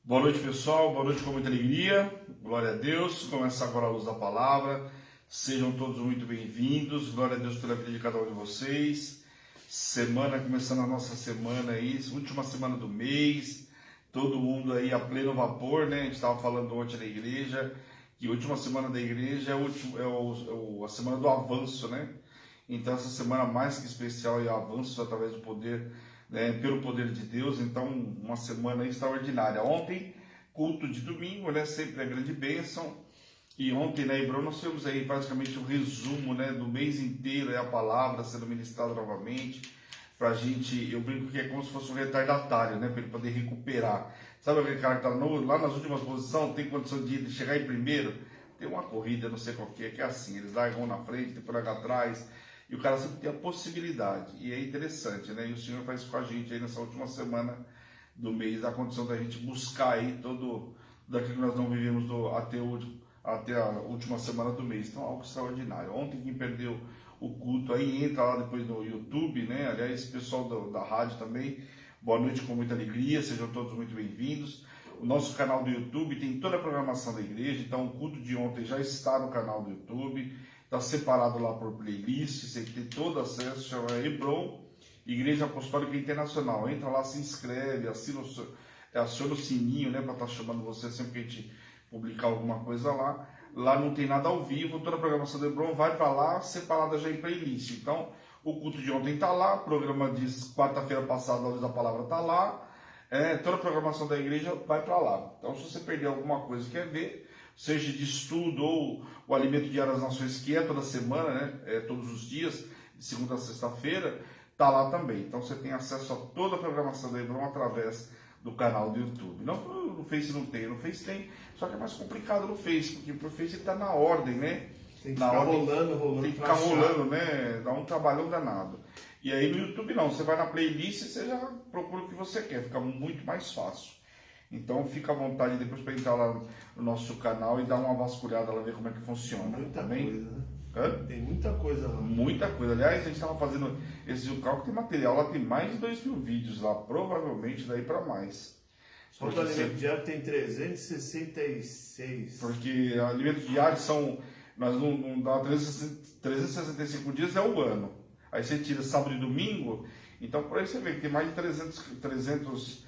Boa noite, pessoal. Boa noite com muita alegria. Glória a Deus. Começa agora a luz da palavra. Sejam todos muito bem-vindos. Glória a Deus pela vida de cada um de vocês. Semana, começando a nossa semana aí, última semana do mês. Todo mundo aí a pleno vapor, né? A gente estava falando ontem na igreja que a última semana da igreja a semana do avanço, né? Então essa semana mais que especial é o avanço através do poder, pelo poder de Deus. Então uma semana extraordinária. Ontem, culto de domingo, né? Sempre a grande bênção. E ontem na Hebron nós tivemos aí praticamente um resumo, né, do mês inteiro, a palavra sendo ministrada novamente. Pra gente, eu brinco que é como se fosse um retardatário, né? Para ele poder recuperar. Sabe aquele cara que está lá nas últimas posições, tem condição de chegar em primeiro? Tem uma corrida, não sei qual que é assim, eles largam na frente, depois largam atrás, e o cara sempre tem a possibilidade, e é interessante, né? E o Senhor faz com a gente aí nessa última semana do mês, a condição da gente buscar aí todo daquilo que nós não vivemos até a última semana do mês. Então, algo extraordinário. Ontem, quem perdeu o culto aí, entra lá depois no YouTube, né? Aliás, pessoal da rádio também, boa noite com muita alegria, sejam todos muito bem-vindos. O nosso canal do YouTube tem toda a programação da igreja, então o culto de ontem já está no canal do YouTube, está separado lá por playlist, você tem todo acesso, chama Hebron, Igreja Apostólica Internacional. Entra lá, se inscreve, aciona o sininho, né, para estar chamando você sempre que a gente publicar alguma coisa lá. Lá não tem nada ao vivo, toda a programação do Hebron vai para lá, separada já em playlist. Então, o culto de ontem está lá, o programa de quarta-feira passada, a luz da palavra está lá, toda a programação da igreja vai para lá. Então, se você perder alguma coisa que quer ver, seja de estudo ou o Alimento Diário das Nações, que é toda semana, né, todos os dias, de segunda a sexta-feira, está lá também. Então, você tem acesso a toda a programação do Hebron através do canal do YouTube. Não, no Face não tem, no Face tem, só que é mais complicado no Face, porque o Face está na ordem, né? Tem que na ficar ordem, rolando. tem que ficar rolando, né? Dá um trabalhão danado. E aí no YouTube não, você vai na playlist e você já procura o que você quer, fica muito mais fácil. Então fica à vontade depois para entrar lá no nosso canal e dar uma vasculhada lá, ver como é que funciona. Muita tá coisa, bem? né? Hã? Tem muita coisa lá. Muita coisa. Aliás, a gente estava fazendo esse cálculo, tem material lá, tem mais de 2.000 vídeos lá, provavelmente daí para mais. Só do alimento diário tem 366. Porque alimentos diários são, nós não dá 365 dias é o ano. Aí você tira sábado e domingo, então por aí você vê que tem mais de 300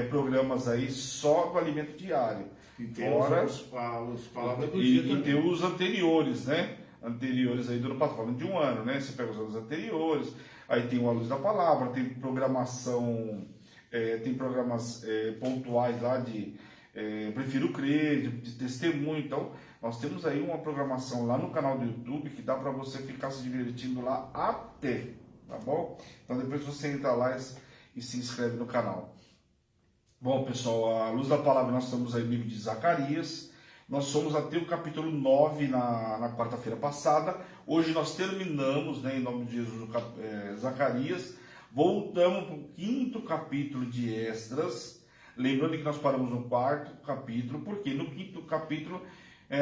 programas aí só do alimento diário. E tem Fora os palavras do dia e tem os anteriores, né? Anteriores aí do ano passado, falando de um ano, né? Você pega os anos anteriores, aí tem o A Luz da Palavra, tem programação, tem programas pontuais lá de Prefiro Crer, de testemunho. Então, nós temos aí uma programação lá no canal do YouTube que dá para você ficar se divertindo lá até, tá bom? Então, depois você entra lá e se inscreve no canal. Bom, pessoal, a Luz da Palavra, nós estamos aí no livro de Zacarias. Nós somos até o capítulo 9 na quarta-feira passada. Hoje nós terminamos, né, em nome de Jesus, Zacarias. Voltamos para o 5º capítulo de Esdras. Lembrando que nós paramos no 4º capítulo, porque no 5º capítulo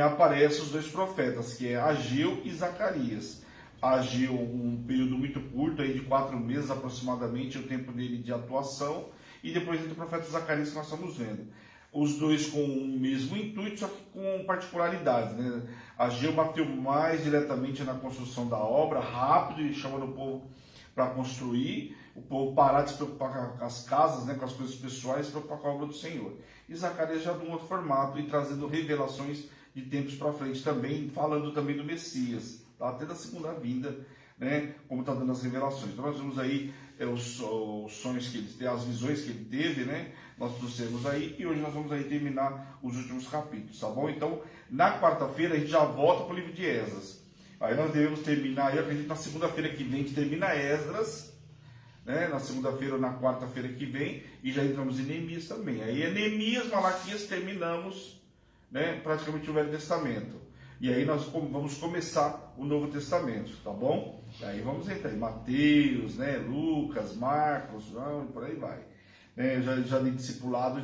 aparecem os dois profetas, que é Ageu e Zacarias. Ageu, um período muito curto, aí de 4 meses aproximadamente, o tempo dele de atuação. E depois entra o profeta Zacarias, que nós estamos vendo. Os dois com o mesmo intuito, só que com particularidades, né? Ageu bateu mais diretamente na construção da obra, rápido, e chamando o povo para construir, o povo parar de se preocupar com as casas, né, com as coisas pessoais, se preocupar com a obra do Senhor. E Zacarias já de um outro formato, e trazendo revelações de tempos para frente também, falando também do Messias, tá? Até da segunda vinda, né, como está dando as revelações. Então nós vemos aí os sonhos que ele teve, as visões que ele teve, né? Nós trouxemos aí, e hoje nós vamos aí terminar os últimos capítulos, tá bom? Então, na quarta-feira a gente já volta para o livro de Esdras. Aí nós devemos terminar, eu acredito na segunda-feira que vem a gente termina Esdras, né? Na segunda-feira ou na quarta-feira que vem, e já entramos em Neemias também. Aí Neemias, Malaquias, terminamos, né, praticamente o Velho Testamento. E aí nós vamos começar o Novo Testamento, tá bom? E aí vamos entrar em Mateus, né, Lucas, Marcos, e por aí vai. Já de discipulado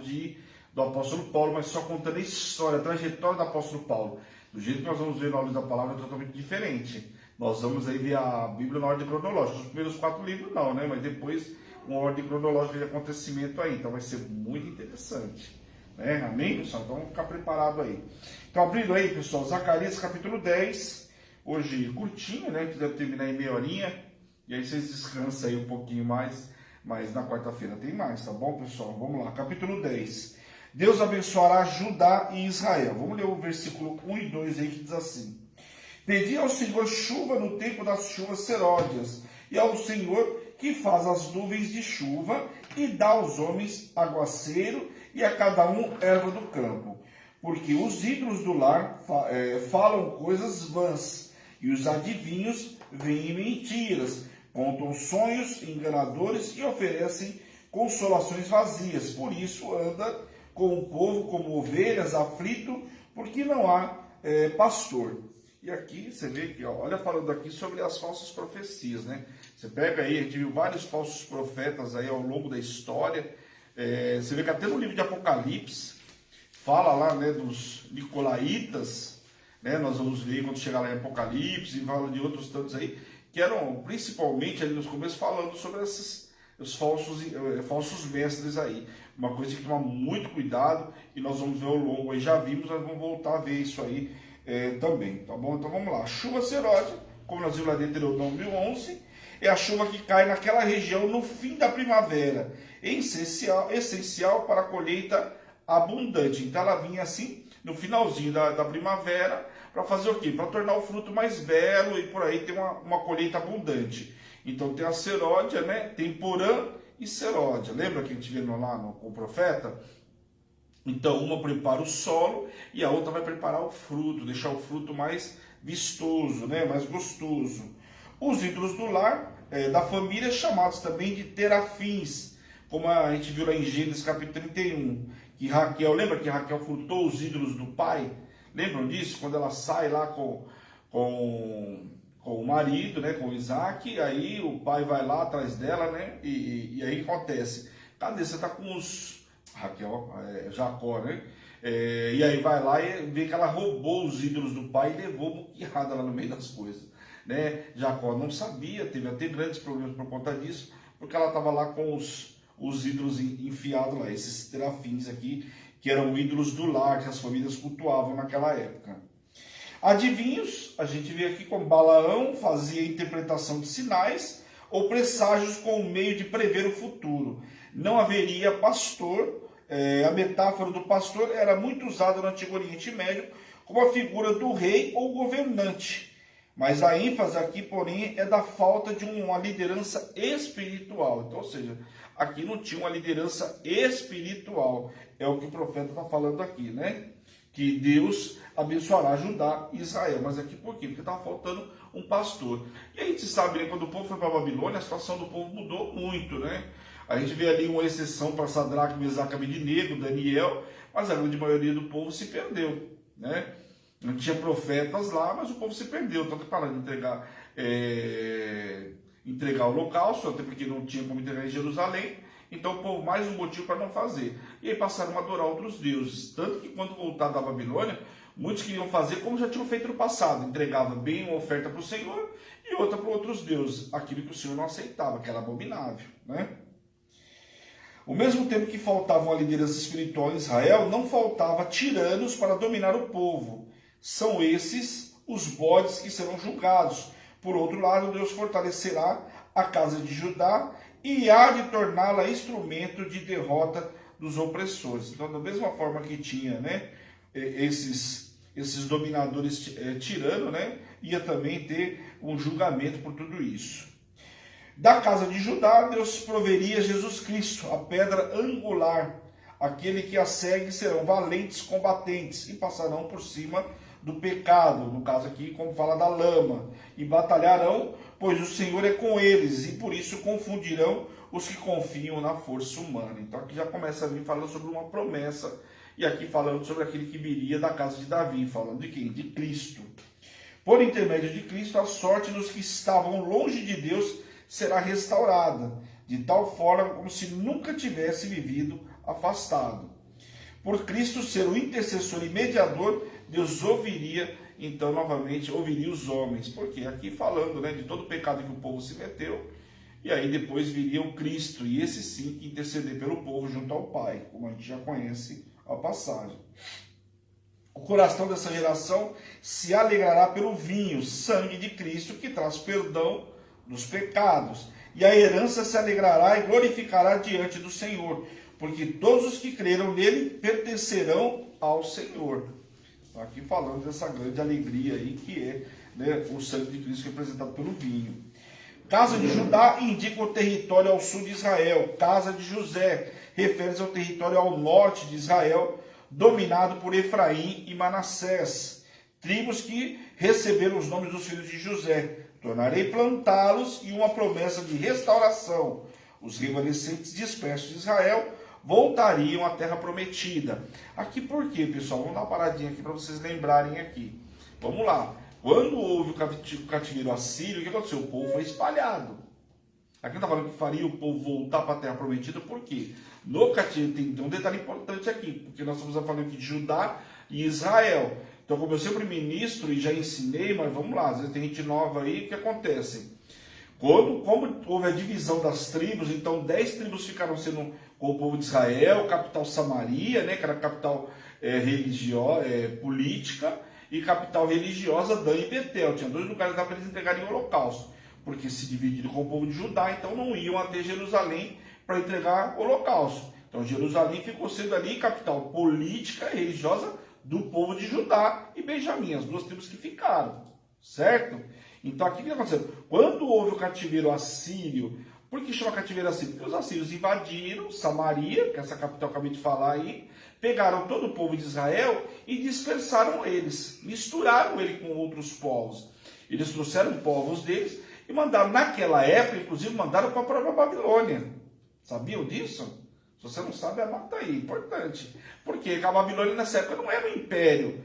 do apóstolo Paulo, mas só contando a história, a trajetória do apóstolo Paulo. Do jeito que nós vamos ver na Luz da Palavra é totalmente diferente. Nós vamos aí ver a Bíblia na ordem cronológica. Os primeiros 4 livros não, né? Mas depois uma ordem cronológica de acontecimento aí. Então vai ser muito interessante. né? Amém, pessoal? Então vamos ficar preparado aí. Então abrindo aí, pessoal, Zacarias capítulo 10, hoje curtinho, né? Que deve terminar em meia horinha, e aí vocês descansam aí um pouquinho mais, mas na quarta-feira tem mais, tá bom, pessoal? Vamos lá, capítulo 10. Deus abençoará Judá e Israel. Vamos ler o versículo 1 e 2 aí, que diz assim: Pedi ao Senhor chuva no tempo das chuvas seródias, e ao Senhor que faz as nuvens de chuva, e dá aos homens aguaceiro, e a cada um erva do campo. Porque os ídolos do lar falam coisas vãs, e os adivinhos veem mentiras, contam sonhos enganadores e oferecem consolações vazias. Por isso anda com o povo como ovelhas, aflito, porque não há pastor. E aqui você vê que, ó, olha, falando aqui sobre as falsas profecias, né? Você pega aí, a gente viu vários falsos profetas aí ao longo da história. Você vê que até no livro de Apocalipse fala lá, né, dos nicolaítas, né? Nós vamos ver quando chegar lá em Apocalipse, e fala de outros tantos aí, que eram principalmente ali nos começos falando sobre os falsos mestres aí. Uma coisa que tem que tomar muito cuidado, e nós vamos ver ao longo aí, já vimos, nós vamos voltar a ver isso aí também, tá bom? Então vamos lá. Chuva seródia, como nós vimos lá dentro do Deuteronômio 11, é a chuva que cai naquela região no fim da primavera, essencial para a colheita abundante. Então ela vinha assim no finalzinho da primavera, para fazer o quê? Para tornar o fruto mais belo e por aí ter uma colheita abundante. Então tem a seródia, né? Tem porã e seródia. Lembra que a gente viu lá com o profeta? Então uma prepara o solo e a outra vai preparar o fruto, deixar o fruto mais vistoso, né? Mais gostoso. Os ídolos do lar, da família, chamados também de terafins, como a gente viu lá em Gênesis capítulo 31, que Raquel, lembra que Raquel furtou os ídolos do pai? Lembram disso? Quando ela sai lá com o marido, né, com Isaac, aí o pai vai lá atrás dela, né, e aí acontece, cadê? Você está com os... Raquel, Jacó, né? E aí vai lá e vê que ela roubou os ídolos do pai e levou muqueada lá no meio das coisas, né? Jacó não sabia, teve até grandes problemas por conta disso, porque ela estava lá com os ídolos enfiados lá, esses terafins aqui, que eram ídolos do lar, que as famílias cultuavam naquela época. Adivinhos, a gente vê aqui como Balaão fazia interpretação de sinais ou presságios com o meio de prever o futuro. Não haveria pastor, a metáfora do pastor era muito usada no Antigo Oriente Médio como a figura do rei ou governante. Mas a ênfase aqui, porém, é da falta de uma liderança espiritual. Então, ou seja, aqui não tinha uma liderança espiritual. É o que o profeta está falando aqui, né? Que Deus abençoará Judá e Israel. Mas aqui por quê? Porque estava faltando um pastor. E a gente sabe, né, quando o povo foi para a Babilônia, a situação do povo mudou muito, né? A gente vê ali uma exceção para Sadraque, Mesaque, Abednego, Daniel, mas a grande maioria do povo se perdeu, né? Não tinha profetas lá, mas o povo se perdeu. Tanto que pararam de entregar o holocausto, até porque não tinha como entregar em Jerusalém. Então o povo, mais um motivo para não fazer. E aí passaram a adorar outros deuses. Tanto que quando voltaram da Babilônia, muitos queriam fazer como já tinham feito no passado. Entregava bem uma oferta para o Senhor e outra para outros deuses. Aquilo que o Senhor não aceitava, que era abominável, né? Ao mesmo tempo que faltava uma liderança espiritual em Israel, não faltava tiranos para dominar o povo. São esses os bodes que serão julgados. Por outro lado, Deus fortalecerá a casa de Judá e há de torná-la instrumento de derrota dos opressores. Então, da mesma forma que tinha, né, esses dominadores tiranos, né, ia também ter um julgamento por tudo isso. Da casa de Judá, Deus proveria Jesus Cristo, a pedra angular. Aquele que a segue serão valentes combatentes e passarão por cima do pecado, no caso aqui, como fala da lama, e batalharão, pois o Senhor é com eles, e por isso confundirão os que confiam na força humana. Então aqui já começa a vir falando sobre uma promessa, e aqui falando sobre aquele que viria da casa de Davi, falando de quem? De Cristo. Por intermédio de Cristo, a sorte dos que estavam longe de Deus será restaurada, de tal forma como se nunca tivesse vivido afastado. Por Cristo ser o intercessor e mediador, Deus ouviria, então, novamente, ouviria os homens. Porque aqui falando, né, de todo o pecado que o povo se meteu, e aí depois viria o Cristo, e esse sim que interceder pelo povo junto ao Pai, como a gente já conhece a passagem. O coração dessa geração se alegrará pelo vinho, sangue de Cristo, que traz perdão dos pecados. E a herança se alegrará e glorificará diante do Senhor, porque todos os que creram nele pertencerão ao Senhor. Aqui falando dessa grande alegria aí, que é, né, o sangue de Cristo representado pelo vinho. Casa de Judá indica o território ao sul de Israel. Casa de José refere-se ao território ao norte de Israel, dominado por Efraim e Manassés, tribos que receberam os nomes dos filhos de José. Tornarei plantá-los, e uma promessa de restauração. Os remanescentes dispersos de Israel voltariam à terra prometida. Aqui por quê, pessoal? Vamos dar uma paradinha aqui para vocês lembrarem aqui. Vamos lá. Quando houve o cativeiro assírio, o que aconteceu? O povo foi espalhado. Aqui está falando que faria o povo voltar para a terra prometida, por quê? No cativeiro, tem um detalhe importante aqui, porque nós estamos falando aqui de Judá e Israel. Então, como eu sempre ministro e já ensinei, mas vamos lá, às vezes tem gente nova aí, o que acontece? Como houve a divisão das tribos, então 10 tribos ficaram sendo com o povo de Israel, capital Samaria, né, que era a capital política, e capital religiosa Dan e Betel. Tinha 2 lugares lá para eles entregarem o holocausto, porque se dividiram com o povo de Judá, então não iam até Jerusalém para entregar o holocausto. Então Jerusalém ficou sendo ali capital política e religiosa do povo de Judá e Benjamim, as 2 tribos que ficaram, certo? Então aqui o que aconteceu? Quando houve o cativeiro assírio, por que chama cativeiro assírio? Porque os assírios invadiram Samaria, que é essa capital que eu acabei de falar aí, pegaram todo o povo de Israel e dispersaram eles, misturaram ele com outros povos. Eles trouxeram povos deles e mandaram, naquela época, inclusive, mandaram para a própria Babilônia. Sabiam disso? Se você não sabe, anota aí, importante. Porque a Babilônia nessa época não era um império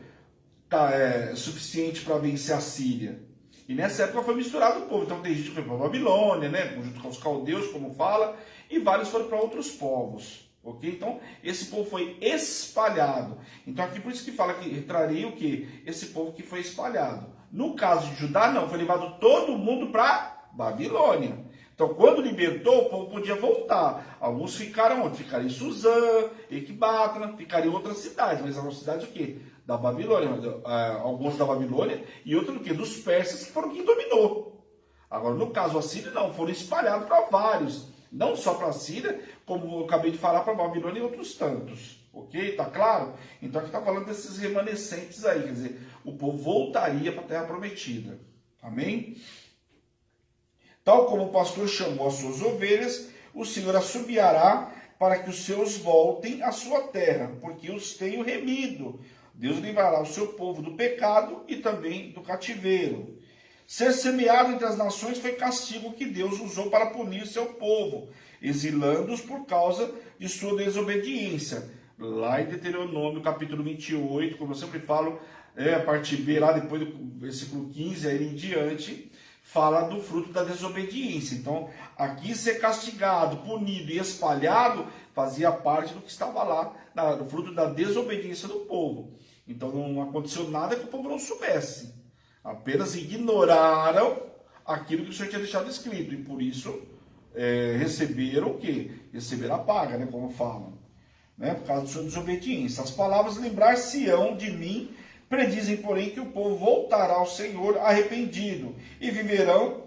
suficiente para vencer a Síria. E nessa época foi misturado o povo. Então tem gente que foi para a Babilônia, né, junto com os caldeus, como fala, e vários foram para outros povos. Ok? Então, esse povo foi espalhado. Então, aqui por isso que fala que traria o quê? Esse povo que foi espalhado. No caso de Judá, não. Foi levado todo mundo para Babilônia. Então, quando libertou, o povo podia voltar. Alguns ficaram onde? Ficaram em Suzã, Ecbatana, ficaram em outras cidades. Mas eram cidades o quê? Da Babilônia. Alguns da Babilônia e outros do quê? Dos persas, que foram quem dominou. Agora, no caso assírio, não. Foram espalhados para vários. Não só para a Síria, como eu acabei de falar, para a Babilônia e outros tantos. Ok? Tá claro? Então aqui está falando desses remanescentes aí. Quer dizer, o povo voltaria para a terra prometida. Amém? Tal como o pastor chamou as suas ovelhas, o Senhor assobiará para que os seus voltem à sua terra, porque os tenho remido. Deus livrará o seu povo do pecado e também do cativeiro. Ser semeado entre as nações foi castigo que Deus usou para punir seu povo, exilando-os por causa de sua desobediência. Lá em Deuteronômio, capítulo 28, como eu sempre falo, a parte B, lá depois do versículo 15, aí em diante, fala do fruto da desobediência. Então, aqui ser castigado, punido e espalhado, fazia parte do que estava lá, do fruto da desobediência do povo. Então, não aconteceu nada que o povo não soubesse. Apenas ignoraram aquilo que o Senhor tinha deixado escrito. E por isso receberam o quê? Receberam a paga, né? Como falam. Né? Por causa de sua desobediência. As palavras lembrar-se-ão de mim, predizem, porém, que o povo voltará ao Senhor arrependido. E viverão.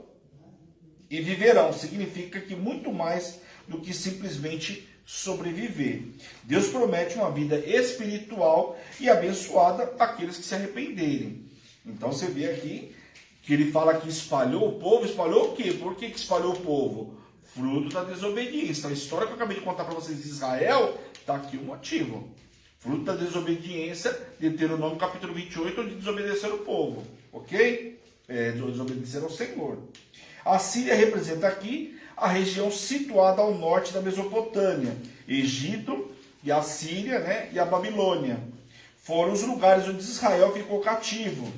Significa que muito mais do que simplesmente sobreviver. Deus promete uma vida espiritual e abençoada àqueles que se arrependerem. Então você vê aqui que ele fala que espalhou o povo. Espalhou o quê? Por que espalhou o povo? Fruto da desobediência. A história que eu acabei de contar para vocês de Israel, está aqui o motivo. Fruto da desobediência, Deuteronômio capítulo 28, onde desobedeceram o povo. Ok? Desobedeceram ao Senhor. A Síria representa aqui a região situada ao norte da Mesopotâmia. Egito e a Síria, né, e a Babilônia. Foram os lugares onde Israel ficou cativo.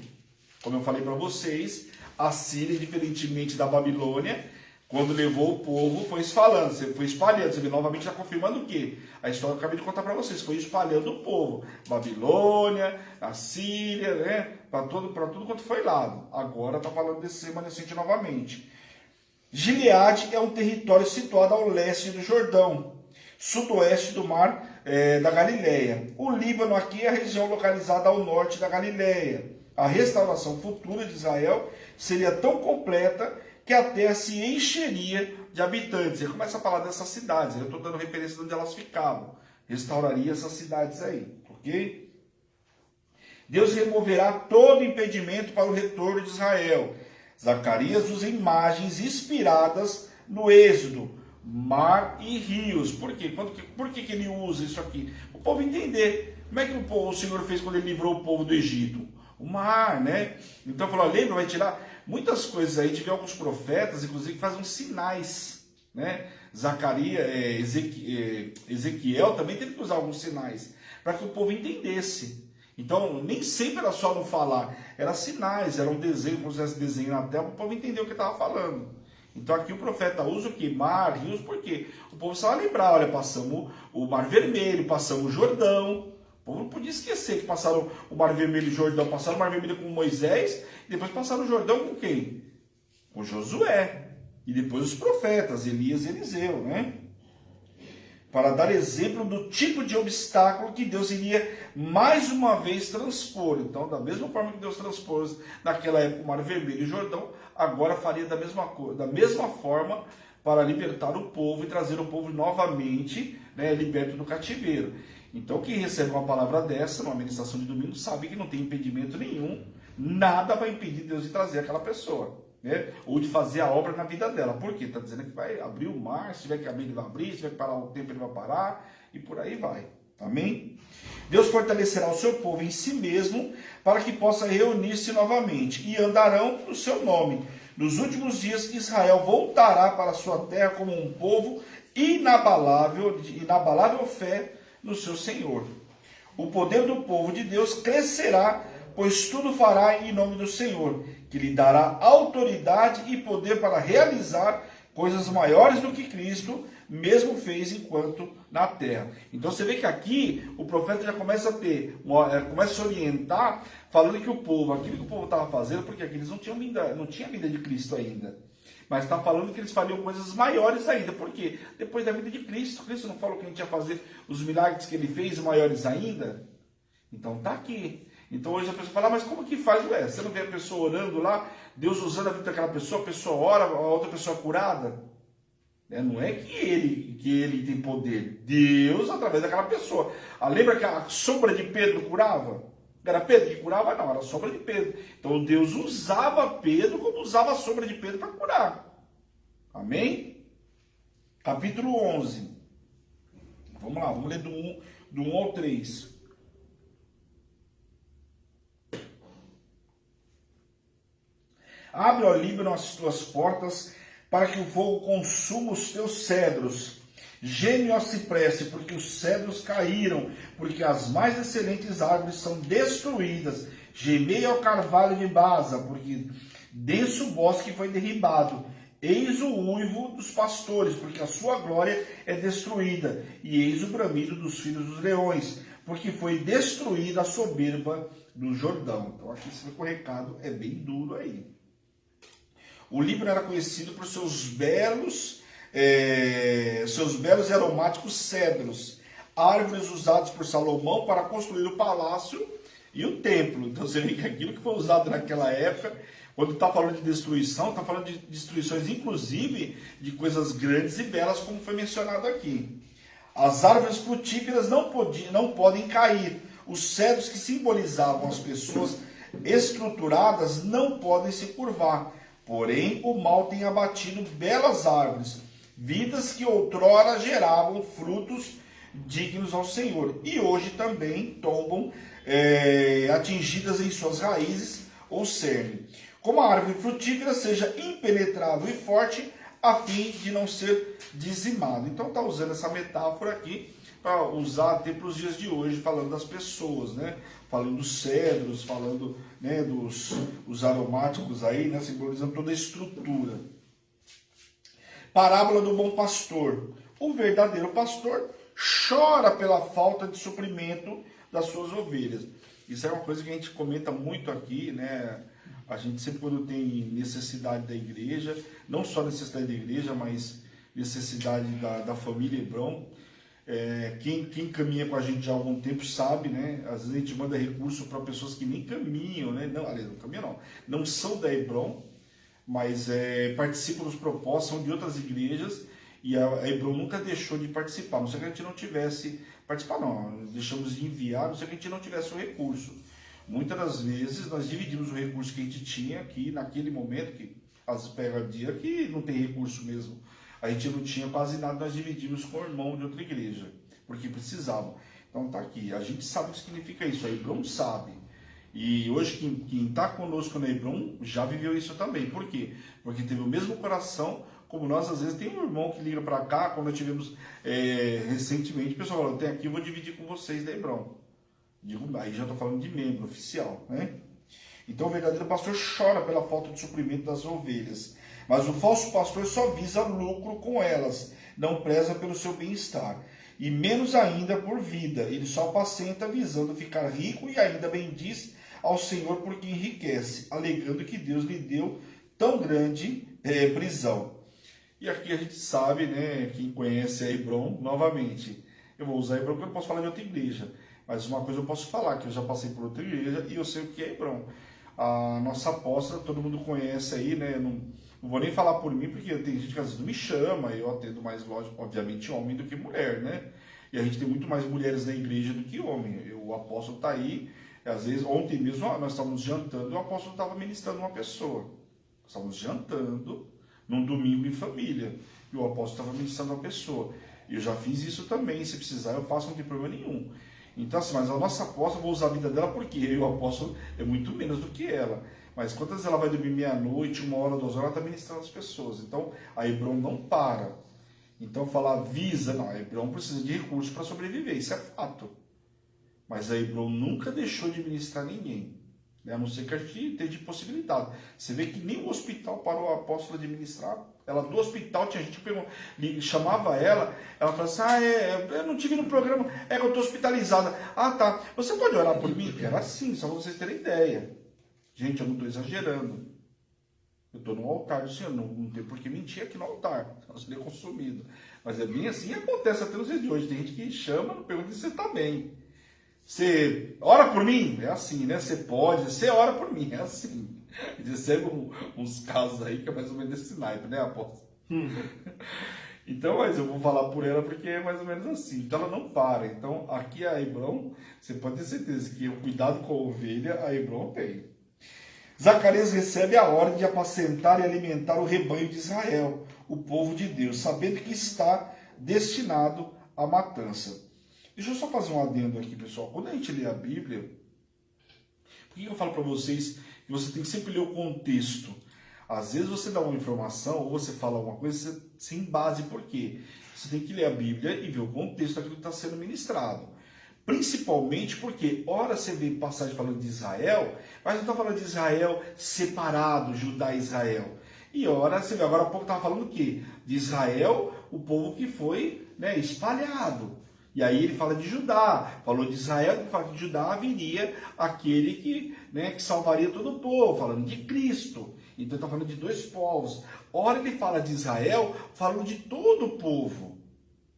Como eu falei para vocês, a Síria, diferentemente da Babilônia, quando levou o povo, foi espalhando. Você vê novamente já confirmando o quê? A história que eu acabei de contar para vocês. Foi espalhando o povo. Babilônia, a Síria, né? Para tudo quanto foi lado. Agora está falando desse remanescente novamente. Gileade é um território situado ao leste do Jordão, sudoeste do mar da Galileia. O Líbano aqui é a região localizada ao norte da Galileia. A restauração futura de Israel seria tão completa que a terra se encheria de habitantes. Ele começa a falar dessas cidades. Eu estou dando referência de onde elas ficavam. Restauraria essas cidades aí, ok? Deus removerá todo impedimento para o retorno de Israel. Zacarias usa imagens inspiradas no Êxodo, mar e rios. Por quê? Por que ele usa isso aqui? O povo entender. Como é que o Senhor fez quando ele livrou o povo do Egito? O mar, né? Então falou, lembra, vai tirar muitas coisas aí. A gente vê alguns profetas, inclusive, que fazem uns sinais, né? Zacarias, Ezequiel também teve que usar alguns sinais para que o povo entendesse. Então, nem sempre era só não falar, era sinais, era um desenho, como se fosse desenho na tela, para o povo entender o que estava falando. Então aqui o profeta usa o que? Mar, rios, por quê? O povo só vai lembrar, olha, passamos o Mar Vermelho, passamos o Jordão. O povo não podia esquecer que passaram o Mar Vermelho e o Jordão, passaram o Mar Vermelho com Moisés, e depois passaram o Jordão com quem? Com Josué. E depois os profetas, Elias e Eliseu, né? Para dar exemplo do tipo de obstáculo que Deus iria mais uma vez transpor. Então, da mesma forma que Deus transpôs naquela época o Mar Vermelho e o Jordão, agora faria da mesma forma para libertar o povo e trazer o povo novamente, né, liberto do cativeiro. Então, quem recebe uma palavra dessa, numa ministração de domingo, sabe que não tem impedimento nenhum, nada vai impedir Deus de trazer aquela pessoa, né? Ou de fazer a obra na vida dela. Por quê? Está dizendo que vai abrir o mar, se tiver que abrir, ele vai abrir, se tiver que parar o tempo, ele vai parar, e por aí vai. Amém? Deus fortalecerá o seu povo em si mesmo, para que possa reunir-se novamente, e andarão no seu nome. Nos últimos dias, Israel voltará para a sua terra como um povo inabalável, de inabalável fé no seu Senhor. O poder do povo de Deus crescerá, pois tudo fará em nome do Senhor, que lhe dará autoridade e poder para realizar coisas maiores do que Cristo mesmo fez enquanto na terra. Então você vê que aqui o profeta já começa a começa a orientar, falando que o povo, aquilo que o povo estava fazendo, porque aqui eles não tinha vida de Cristo ainda. Mas está falando que eles fariam coisas maiores ainda. Por quê? Depois da vida de Cristo. Cristo não falou que a gente ia fazer os milagres que ele fez maiores ainda? Então está aqui. Então hoje a pessoa fala, mas como que faz? Ué, você não vê a pessoa orando lá, Deus usando a vida daquela pessoa, a pessoa ora, a outra pessoa é curada? Não é que ele tem poder. Deus através daquela pessoa. Lembra que a sombra de Pedro curava? Era Pedro que curava? Não, era a sombra de Pedro. Então Deus usava Pedro como usava a sombra de Pedro para curar. Amém? Capítulo 11. Vamos lá, vamos ler do 1 ao 3. Abre, ó Líbano, as tuas portas, para que o fogo consuma os teus cedros. Geme, ó cipreste, porque os cedros caíram, porque as mais excelentes árvores são destruídas. Gemei ao carvalho de Baza, porque denso bosque foi derribado. Eis o uivo dos pastores, porque a sua glória é destruída. E eis o bramido dos filhos dos leões, porque foi destruída a soberba do Jordão. Então aqui esse recado é bem duro aí. O Líbano era conhecido por seus belos e aromáticos cedros, árvores usadas por Salomão para construir o palácio e o templo. Então você vê que aquilo que foi usado naquela época, quando está falando de destruição, está falando de destruições inclusive de coisas grandes e belas, como foi mencionado aqui. As árvores frutíferas não podem cair. Os cedros que simbolizavam as pessoas estruturadas não podem se curvar. Porém, o mal tem abatido belas árvores, vidas que outrora geravam frutos dignos ao Senhor, e hoje também tombam atingidas em suas raízes ou cerne. Como a árvore frutífera seja impenetrável e forte, a fim de não ser dizimado. Então está usando essa metáfora aqui para usar até para os dias de hoje, falando das pessoas, né? Falando dos cedros, falando, né, dos aromáticos aí, né, simbolizando toda a estrutura. Parábola do bom pastor. O verdadeiro pastor chora pela falta de suprimento das suas ovelhas. Isso é uma coisa que a gente comenta muito aqui, né? A gente sempre, quando tem necessidade da igreja, não só necessidade da igreja, mas necessidade da família Hebron, Quem caminha com a gente já há algum tempo sabe, né? Às vezes a gente manda recurso para pessoas que nem caminham, né? Não, aliás, não caminham não são da Hebron, mas participam dos propósitos, são de outras igrejas, e a Hebron nunca deixou de participar, não sei que a gente não tivesse participar, não, deixamos de enviar, não sei que a gente não tivesse o recurso. Muitas das vezes nós dividimos o recurso que a gente tinha aqui naquele momento, que às vezes pega dia que não tem recurso mesmo, a gente não tinha quase nada, nós dividimos com o irmão de outra igreja, porque precisavam. Então tá aqui, a gente sabe o que significa isso, a Hebron sabe. E hoje quem está conosco na Hebron já viveu isso também. Por quê? Porque teve o mesmo coração, como nós às vezes tem um irmão que liga para cá, quando nós tivemos recentemente, o pessoal falou, tem aqui, eu vou dividir com vocês da Hebron. Aí já estou falando de membro oficial, né? Então o verdadeiro pastor chora pela falta de suprimento das ovelhas, mas o falso pastor só visa lucro com elas, não preza pelo seu bem-estar, e menos ainda por vida. Ele só apacenta visando ficar rico e ainda bendiz ao Senhor porque enriquece, alegando que Deus lhe deu tão grande prisão. E aqui a gente sabe, né, quem conhece a Hebron, novamente, eu vou usar a Hebron porque eu não posso falar de outra igreja, mas uma coisa eu posso falar, que eu já passei por outra igreja e eu sei o que é Hebron. A nossa apóstola, todo mundo conhece aí, né? Não vou nem falar por mim, porque tem gente que às vezes não me chama, eu atendo mais, lógico, obviamente, homem do que mulher, né? E a gente tem muito mais mulheres na igreja do que homem. O apóstolo está aí, às vezes, ontem mesmo nós estávamos jantando e o apóstolo estava ministrando uma pessoa. Nós estávamos jantando num domingo em família e o apóstolo estava ministrando uma pessoa. E eu já fiz isso também, se precisar eu faço, não tem problema nenhum. Então assim, mas a nossa apóstola, eu vou usar a vida dela porque eu e o apóstolo é muito menos do que ela. Mas quantas vezes ela vai dormir meia-noite, 1 hora, 2 horas, ela está ministrando as pessoas. Então a Hebron não para. Então falar visa, não, a Hebron precisa de recursos para sobreviver, isso é fato. Mas a Hebron nunca deixou de ministrar ninguém, né? A não ser que a gente tenha de possibilidade. Você vê que nem o hospital parou a apóstola de ministrar. Ela do hospital, tinha gente que chamava ela falava assim, eu não tive no programa, que eu estou hospitalizada. Ah, tá, você pode orar por mim? Era assim, só para vocês terem ideia. Gente, eu não estou exagerando. Eu estou no altar do Senhor, não tem por que mentir aqui no altar, senão seria consumido. Mas é bem assim, acontece até nos dias de hoje. Tem gente que chama, não pergunta se você está bem. Você ora por mim? É assim, né? Você pode, você ora por mim, é assim. Recebo uns casos aí que é mais ou menos desse naipe, né, apóstolo? Então, mas eu vou falar por ela porque é mais ou menos assim. Então ela não para. Então aqui a Hebron, você pode ter certeza que o cuidado com a ovelha, a Hebron tem. Zacarias recebe a ordem de apacentar e alimentar o rebanho de Israel, o povo de Deus, sabendo que está destinado à matança. Deixa eu só fazer um adendo aqui, pessoal. Quando a gente lê a Bíblia, por que eu falo para vocês que você tem que sempre ler o contexto? Às vezes você dá uma informação ou você fala alguma coisa sem base. Por quê? Você tem que ler a Bíblia e ver o contexto daquilo que está sendo ministrado. Principalmente porque, ora você vê passagem falando de Israel, mas não está falando de Israel separado, Judá e Israel. E ora você vê, agora há pouco estava falando o quê? De Israel, o povo que foi, né, espalhado. E aí ele fala de Judá, falou de Israel, ele fala que de Judá viria aquele que, né, que salvaria todo o povo, falando de Cristo. Então está falando de dois povos. Ora ele fala de Israel, falando de todo o povo.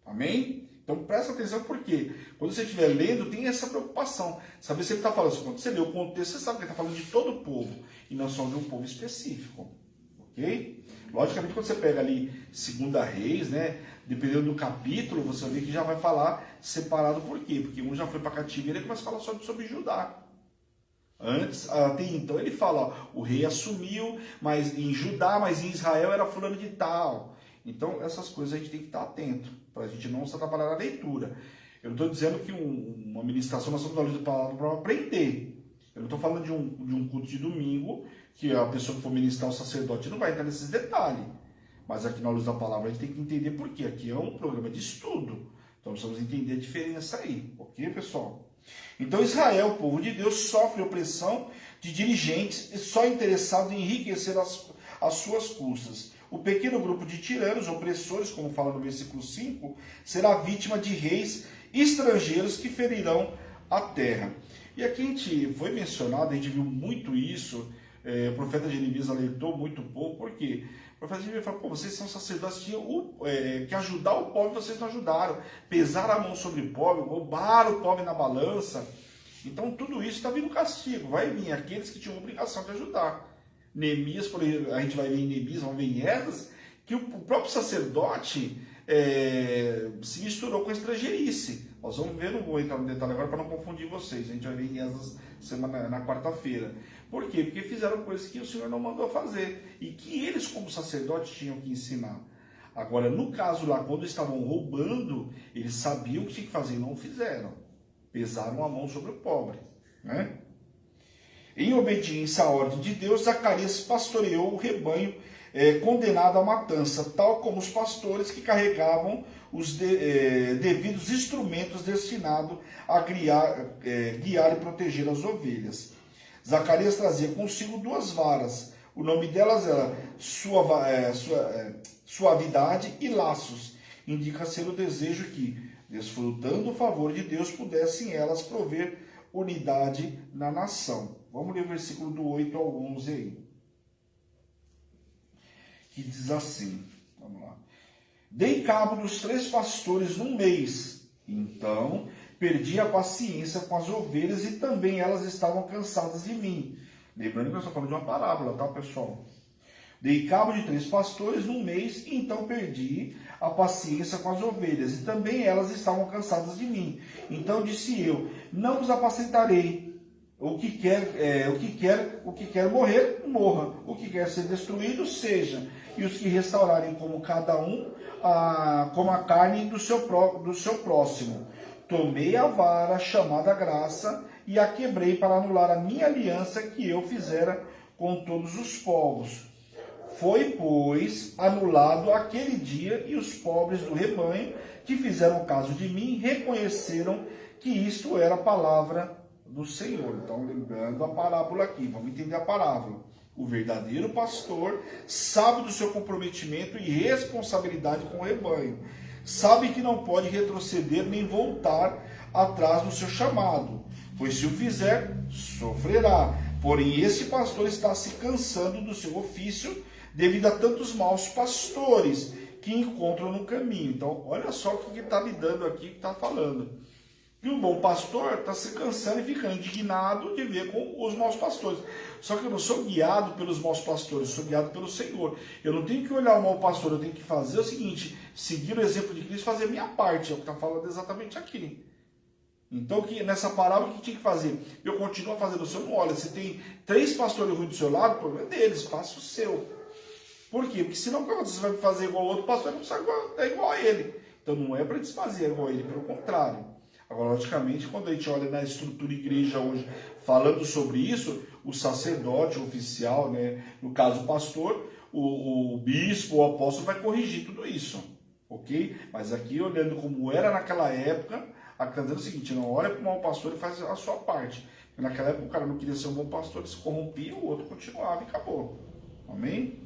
Amém? Então presta atenção porque quando você estiver lendo, tem essa preocupação. Saber se ele está falando, quando você lê o contexto, você sabe que ele está falando de todo o povo e não só de um povo específico. Ok? Logicamente, quando você pega ali 2 Reis, né, dependendo do capítulo, você vai ver que já vai falar separado por quê? Porque um já foi para cativeiro e ele começa a falar só sobre Judá. Antes, até então, ele fala, ó, o rei assumiu, mas em Judá, mas em Israel era fulano de tal. Então, essas coisas a gente tem que estar atento, para a gente não se atrapalhar na leitura. Eu não estou dizendo que uma ministração, nós estamos falando de palavra para aprender. Eu não estou falando de um culto de domingo, que a pessoa que for ministrar, o sacerdote, não vai entrar nesses detalhes. Mas aqui na Luz da Palavra a gente tem que entender por quê. Aqui é um programa de estudo. Então precisamos entender a diferença aí. Ok, pessoal? Então Israel, o povo de Deus, sofre opressão de dirigentes só interessados em enriquecer as suas custas. O pequeno grupo de tiranos, opressores, como fala no versículo 5, será vítima de reis estrangeiros que ferirão a terra. E aqui a gente foi mencionado, a gente viu muito isso, o profeta Jeremias alertou muito pouco, por quê? profeta Jeremias fala, pô, vocês são sacerdotes, tinham que ajudar o pobre, vocês não ajudaram. Pesaram a mão sobre o pobre, roubaram o pobre na balança. Então tudo isso está vindo castigo. Vai vir aqueles que tinham obrigação de ajudar. Neemias, por exemplo, a gente vai ver em Neemias, vamos ver em Esdras, que o próprio sacerdote se misturou com a estrangeirice. Nós vamos ver, não vou entrar no detalhe agora para não confundir vocês. A gente vai ver em Esdras na quarta-feira. Por quê? Porque fizeram coisas que o Senhor não mandou fazer e que eles, como sacerdotes, tinham que ensinar. Agora, no caso lá, quando estavam roubando, eles sabiam o que tinha que fazer e não fizeram. Pesaram a mão sobre o pobre, né? Em obediência à ordem de Deus, Zacarias pastoreou o rebanho condenado à matança, tal como os pastores que carregavam os devidos instrumentos destinados a guiar e proteger as ovelhas. Zacarias trazia consigo 2 varas. O nome delas era suavidade e laços. Indica ser o desejo que, desfrutando o favor de Deus, pudessem elas prover unidade na nação. Vamos ler o versículo do 8 ao 11 aí. Que diz assim, vamos lá. Dei cabo dos 3 pastores num mês. Então perdi a paciência com as ovelhas e também elas estavam cansadas de mim. Lembrando que eu estou falando de uma parábola, tá, pessoal? Dei cabo de 3 pastores num mês e então perdi a paciência com as ovelhas e também elas estavam cansadas de mim. Então disse eu, não os apacentarei. O que quer morrer, morra. O que quer ser destruído, seja. E os que restaurarem como cada um, como a carne do seu próximo. Tomei a vara chamada graça e a quebrei para anular a minha aliança que eu fizera com todos os povos. Foi, pois, anulado aquele dia e os pobres do rebanho que fizeram caso de mim reconheceram que isto era a palavra do Senhor. Então, lembrando a parábola aqui, vamos entender a parábola. O verdadeiro pastor sabe do seu comprometimento e responsabilidade com o rebanho. Sabe que não pode retroceder nem voltar atrás do seu chamado, pois se o fizer, sofrerá. Porém, esse pastor está se cansando do seu ofício devido a tantos maus pastores que encontram no caminho. Então, olha só o que está lidando aqui, que está falando. E o bom pastor está se cansando e ficando indignado de ver com os maus pastores. Só que eu não sou guiado pelos maus pastores, eu sou guiado pelo Senhor. Eu não tenho que olhar o mau pastor, eu tenho que fazer o seguinte, seguir o exemplo de Cristo e fazer a minha parte. É o que está falando exatamente aqui. Então, nessa parábola, o que tinha que fazer? Eu continuo fazendo o seu, não olha, se tem 3 pastores ruins do seu lado, o problema é deles, faça o seu. Por quê? Porque senão quando você vai fazer igual ao outro pastor, não precisa igual a ele. Então não é para desfazer igual a ele, pelo contrário. Agora, logicamente, quando a gente olha na estrutura igreja hoje, falando sobre isso, o sacerdote, o oficial, né, no caso o pastor, o bispo, o apóstolo vai corrigir tudo isso, ok? Mas aqui, olhando como era naquela época, aqui está dizendo o seguinte, não olha para o mau pastor e faz a sua parte. Porque naquela época o cara não queria ser um bom pastor, ele se corrompia, o outro continuava e acabou. Amém?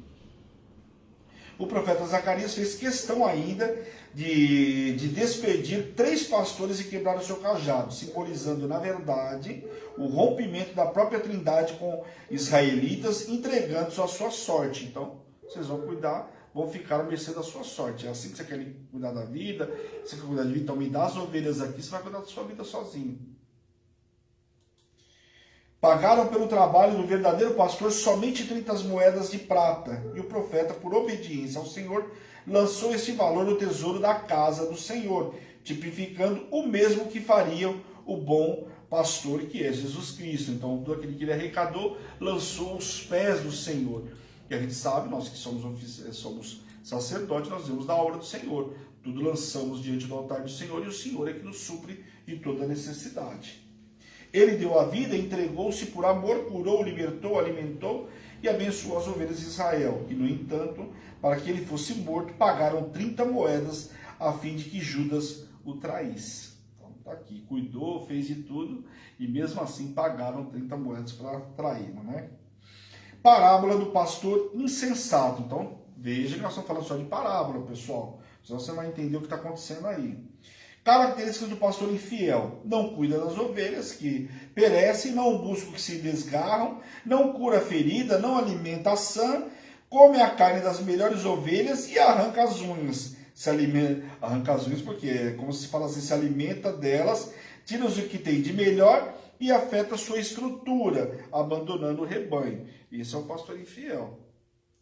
O profeta Zacarias fez questão ainda de despedir 3 pastores e quebrar o seu cajado, simbolizando, na verdade, o rompimento da própria trindade com israelitas, entregando-se à sua sorte. Então, vocês vão cuidar, vão ficar à mercê da sua sorte. É assim que você quer cuidar da vida, você quer cuidar da vida, então me dá as ovelhas aqui, você vai cuidar da sua vida sozinho. Pagaram pelo trabalho do verdadeiro pastor somente 30 moedas de prata, e o profeta, por obediência ao Senhor, lançou este valor no tesouro da casa do Senhor, tipificando o mesmo que faria o bom pastor, que é Jesus Cristo. Então, tudo aquilo que ele arrecadou, lançou aos pés do Senhor. E a gente sabe, nós que somos sacerdotes, nós vemos da obra do Senhor. Tudo lançamos diante do altar do Senhor, e o Senhor é que nos supre de toda necessidade. Ele deu a vida, entregou-se por amor, curou, libertou, alimentou e abençoou as ovelhas de Israel. E, no entanto, para que ele fosse morto, pagaram 30 moedas a fim de que Judas o traísse. Então, está aqui, cuidou, fez de tudo e mesmo assim pagaram 30 moedas para traí-lo, né? Parábola do pastor insensato. Então, veja que nós estamos falando só de parábola, pessoal. Senão você vai entender o que está acontecendo aí. Características do pastor infiel: não cuida das ovelhas que perecem, não busca o que se desgarram, não cura a ferida, não alimenta a sã, come a carne das melhores ovelhas e arranca as unhas. Se alimenta, arranca as unhas porque, como se fala assim, se alimenta delas, tira o que tem de melhor e afeta a sua estrutura, abandonando o rebanho. Isso é um pastor infiel.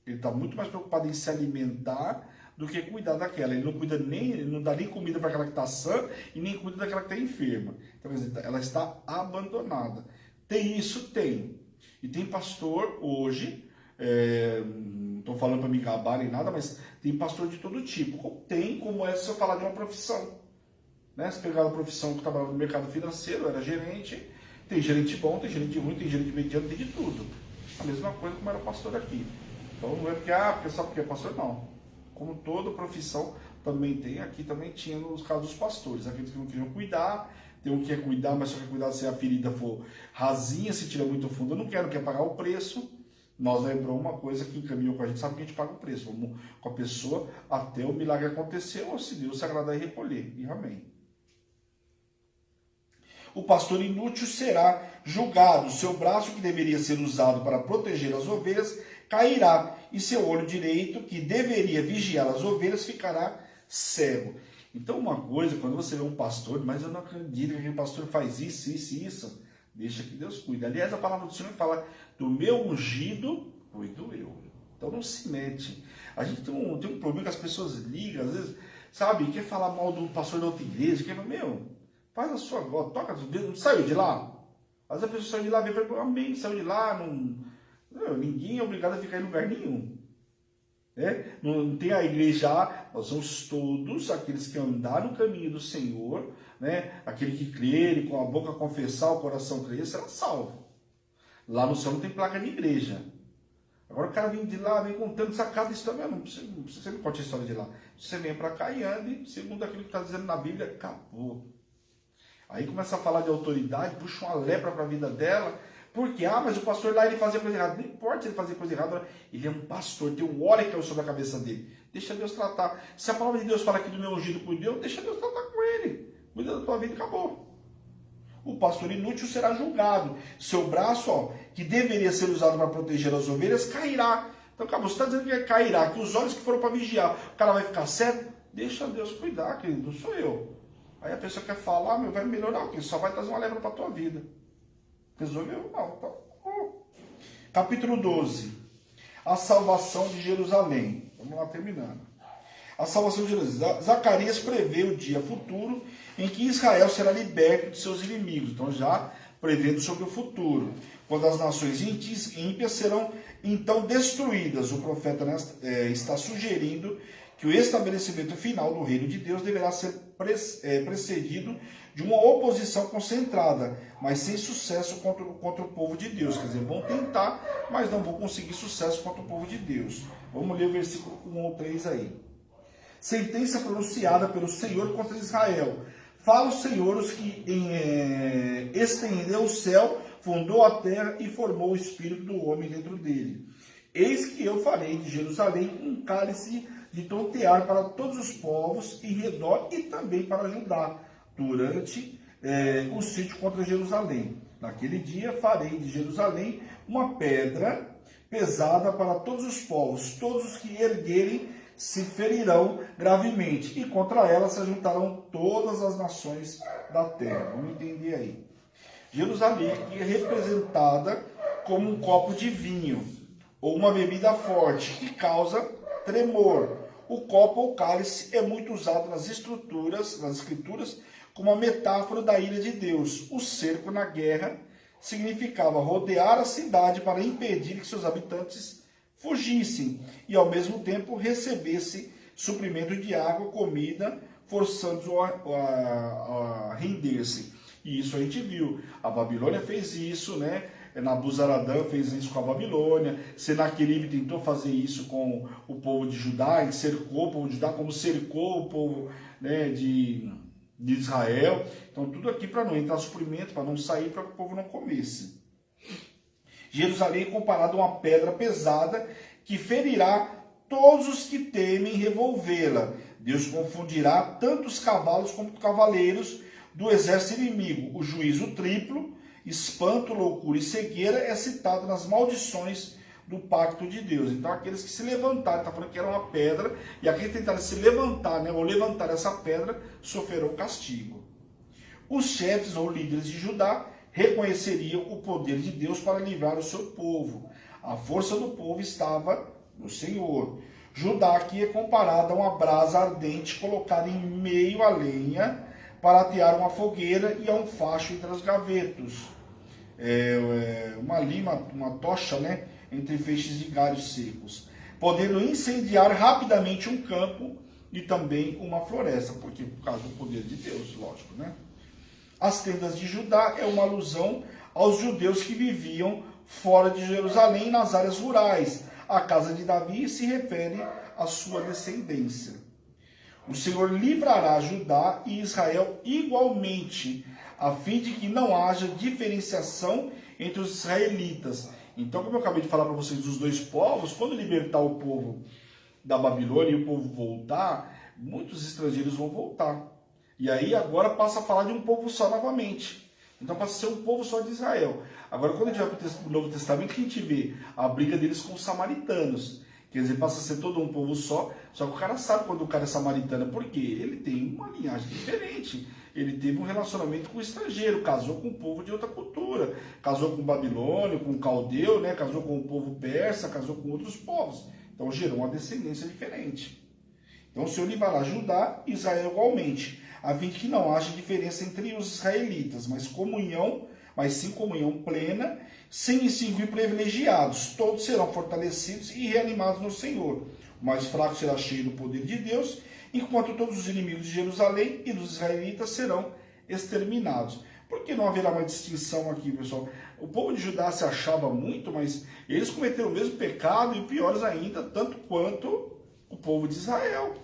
Ele está muito mais preocupado em se alimentar do que cuidar daquela. Ele não cuida nem, ele não dá nem comida para aquela que está sã e nem cuida daquela que está enferma. Então, quer dizer, ela está abandonada. Tem isso? Tem. E tem pastor hoje, não estou falando para me gabar nem nada, mas tem pastor de todo tipo. Tem, como é se eu falar de uma profissão. Né? Se pegar uma profissão que trabalhava no mercado financeiro, era gerente, tem gerente bom, tem gerente ruim, tem gerente mediano, tem de tudo. A mesma coisa como era o pastor aqui. Então não é porque só porque é pastor, não. Como toda profissão também tem, aqui também tinha nos casos dos pastores. Aqueles que não queriam cuidar, tem um que quer cuidar, mas só quer cuidar se a ferida for rasinha, se tira muito fundo, eu não quer pagar o preço. Nós lembramos uma coisa que encaminhou com a gente, sabe que a gente paga o preço. Vamos com a pessoa até o milagre acontecer, ou se Deus se agradar e recolher. E amém. O pastor inútil será julgado, seu braço que deveria ser usado para proteger as ovelhas cairá, e seu olho direito, que deveria vigiar as ovelhas, ficará cego. Então uma coisa, quando você vê um pastor, mas eu não acredito que aquele pastor faz isso, isso e isso, deixa que Deus cuida. Aliás, a palavra do Senhor fala, do meu ungido, cuido eu. Então não se mete. A gente tem um problema que as pessoas ligam, às vezes, sabe, quer falar mal do pastor da outra igreja, quer falar, faz a sua voz, toca, não saiu de lá? Às vezes a pessoa saiu de lá, vem para amém, saiu de lá, ninguém é obrigado a ficar em lugar nenhum. Não tem a igreja, nós somos todos aqueles que andaram no caminho do Senhor, né? Aquele que crer e com a boca confessar, o coração crer, será salvo. Lá no céu não tem placa de igreja. Agora o cara vem de lá, vem contando sacada história, não precisa você não conte a história de lá. Você vem para cá e ande, segundo aquilo que está dizendo na Bíblia, acabou. Aí começa a falar de autoridade, puxa uma lepra para a vida dela. Porque, mas o pastor lá ele fazia coisa errada. Não importa se ele fazia coisa errada, ele é um pastor, tem um óleo que caiu sobre a cabeça dele. Deixa Deus tratar. Se a palavra de Deus fala aqui do meu ungido cuidou, deixa Deus tratar com ele. Cuida da tua vida e acabou. O pastor inútil será julgado. Seu braço, que deveria ser usado para proteger as ovelhas, cairá. Então, acabou. Você está dizendo que cairá, que os olhos que foram para vigiar, o cara vai ficar cego? Deixa Deus cuidar, querido, não sou eu. Aí a pessoa quer falar, vai melhorar o quê? Só vai trazer uma leva para a tua vida. Resolveu? Não. Então, Capítulo 12. A salvação de Jerusalém. Vamos lá, terminando. A salvação de Jerusalém. Zacarias prevê o dia futuro em que Israel será liberto de seus inimigos. Então, já prevendo sobre o futuro. Quando as nações ímpias serão, então, destruídas. O profeta está sugerindo que o estabelecimento final do reino de Deus deverá ser precedido de uma oposição concentrada, mas sem sucesso contra o povo de Deus. Quer dizer, vão tentar, mas não vão conseguir sucesso contra o povo de Deus. Vamos ler o versículo 1 ou 3 aí. Sentença pronunciada pelo Senhor contra Israel. Fala o Senhor, os que estendeu o céu, fundou a terra e formou o espírito do homem dentro dele. Eis que eu farei de Jerusalém um cálice de tontear para todos os povos em redor e também para Judá, durante o sítio contra Jerusalém. Naquele dia farei de Jerusalém uma pedra pesada para todos os povos. Todos os que erguerem se ferirão gravemente, e contra ela se juntarão todas as nações da terra. Vamos entender aí. Jerusalém é representada como um copo de vinho, ou uma bebida forte, que causa tremor. O copo ou cálice é muito usado nas escrituras, como uma metáfora da ira de Deus. O cerco na guerra significava rodear a cidade para impedir que seus habitantes fugissem e, ao mesmo tempo, recebesse suprimento de água, comida, forçando-os a render-se. E isso a gente viu. A Babilônia fez isso, né? Nabuzaradã fez isso com a Babilônia. Senaqueribe tentou fazer isso com o povo de Judá, e cercou o povo de Judá, como cercou o povo, né, de Israel. Então, tudo aqui para não entrar suprimento, para não sair, para que o povo não comesse. Jerusalém é comparado a uma pedra pesada que ferirá todos os que temem revolvê-la. Deus confundirá tanto os cavalos como os cavaleiros do exército inimigo. O juízo triplo, espanto, loucura e cegueira é citado nas maldições do pacto de Deus. Então aqueles que se levantarem, está falando que era uma pedra, e aqueles que tentaram se levantar, né, ou levantar essa pedra, sofrerão castigo. Os chefes ou líderes de Judá reconheceriam o poder de Deus para livrar o seu povo. A força do povo estava no Senhor. Judá aqui é comparada a uma brasa ardente colocada em meio à lenha para atear uma fogueira e a um facho entre os gavetos. Uma tocha, né, entre feixes de galhos secos, podendo incendiar rapidamente um campo e também uma floresta, porque por causa do poder de Deus, lógico, né? As tendas de Judá é uma alusão aos judeus que viviam fora de Jerusalém, nas áreas rurais. A casa de Davi se refere à sua descendência. O Senhor livrará Judá e Israel igualmente, a fim de que não haja diferenciação entre os israelitas. Então, como eu acabei de falar para vocês dos dois povos, quando libertar o povo da Babilônia e o povo voltar, muitos estrangeiros vão voltar. E aí agora passa a falar de um povo só novamente. Então passa a ser um povo só de Israel. Agora quando a gente vai para o Novo Testamento, a gente vê a briga deles com os samaritanos. Quer dizer, passa a ser todo um povo só que o cara sabe quando o cara é samaritano. Por quê? Ele tem uma linhagem diferente. Ele teve um relacionamento com o estrangeiro, casou com um povo de outra cultura. Casou com o babilônio, com o caldeu, né? Casou com o povo persa, casou com outros povos. Então gerou uma descendência diferente. Então o Senhor livrará Judá e Israel igualmente, a fim de que não haja diferença entre os israelitas, mas sim comunhão plena, sem extinguir privilegiados. Todos serão fortalecidos e reanimados no Senhor. O mais fraco será cheio do poder de Deus, enquanto todos os inimigos de Jerusalém e dos israelitas serão exterminados. Por que não haverá uma distinção aqui, pessoal? O povo de Judá se achava muito, mas eles cometeram o mesmo pecado e piores ainda, tanto quanto o povo de Israel.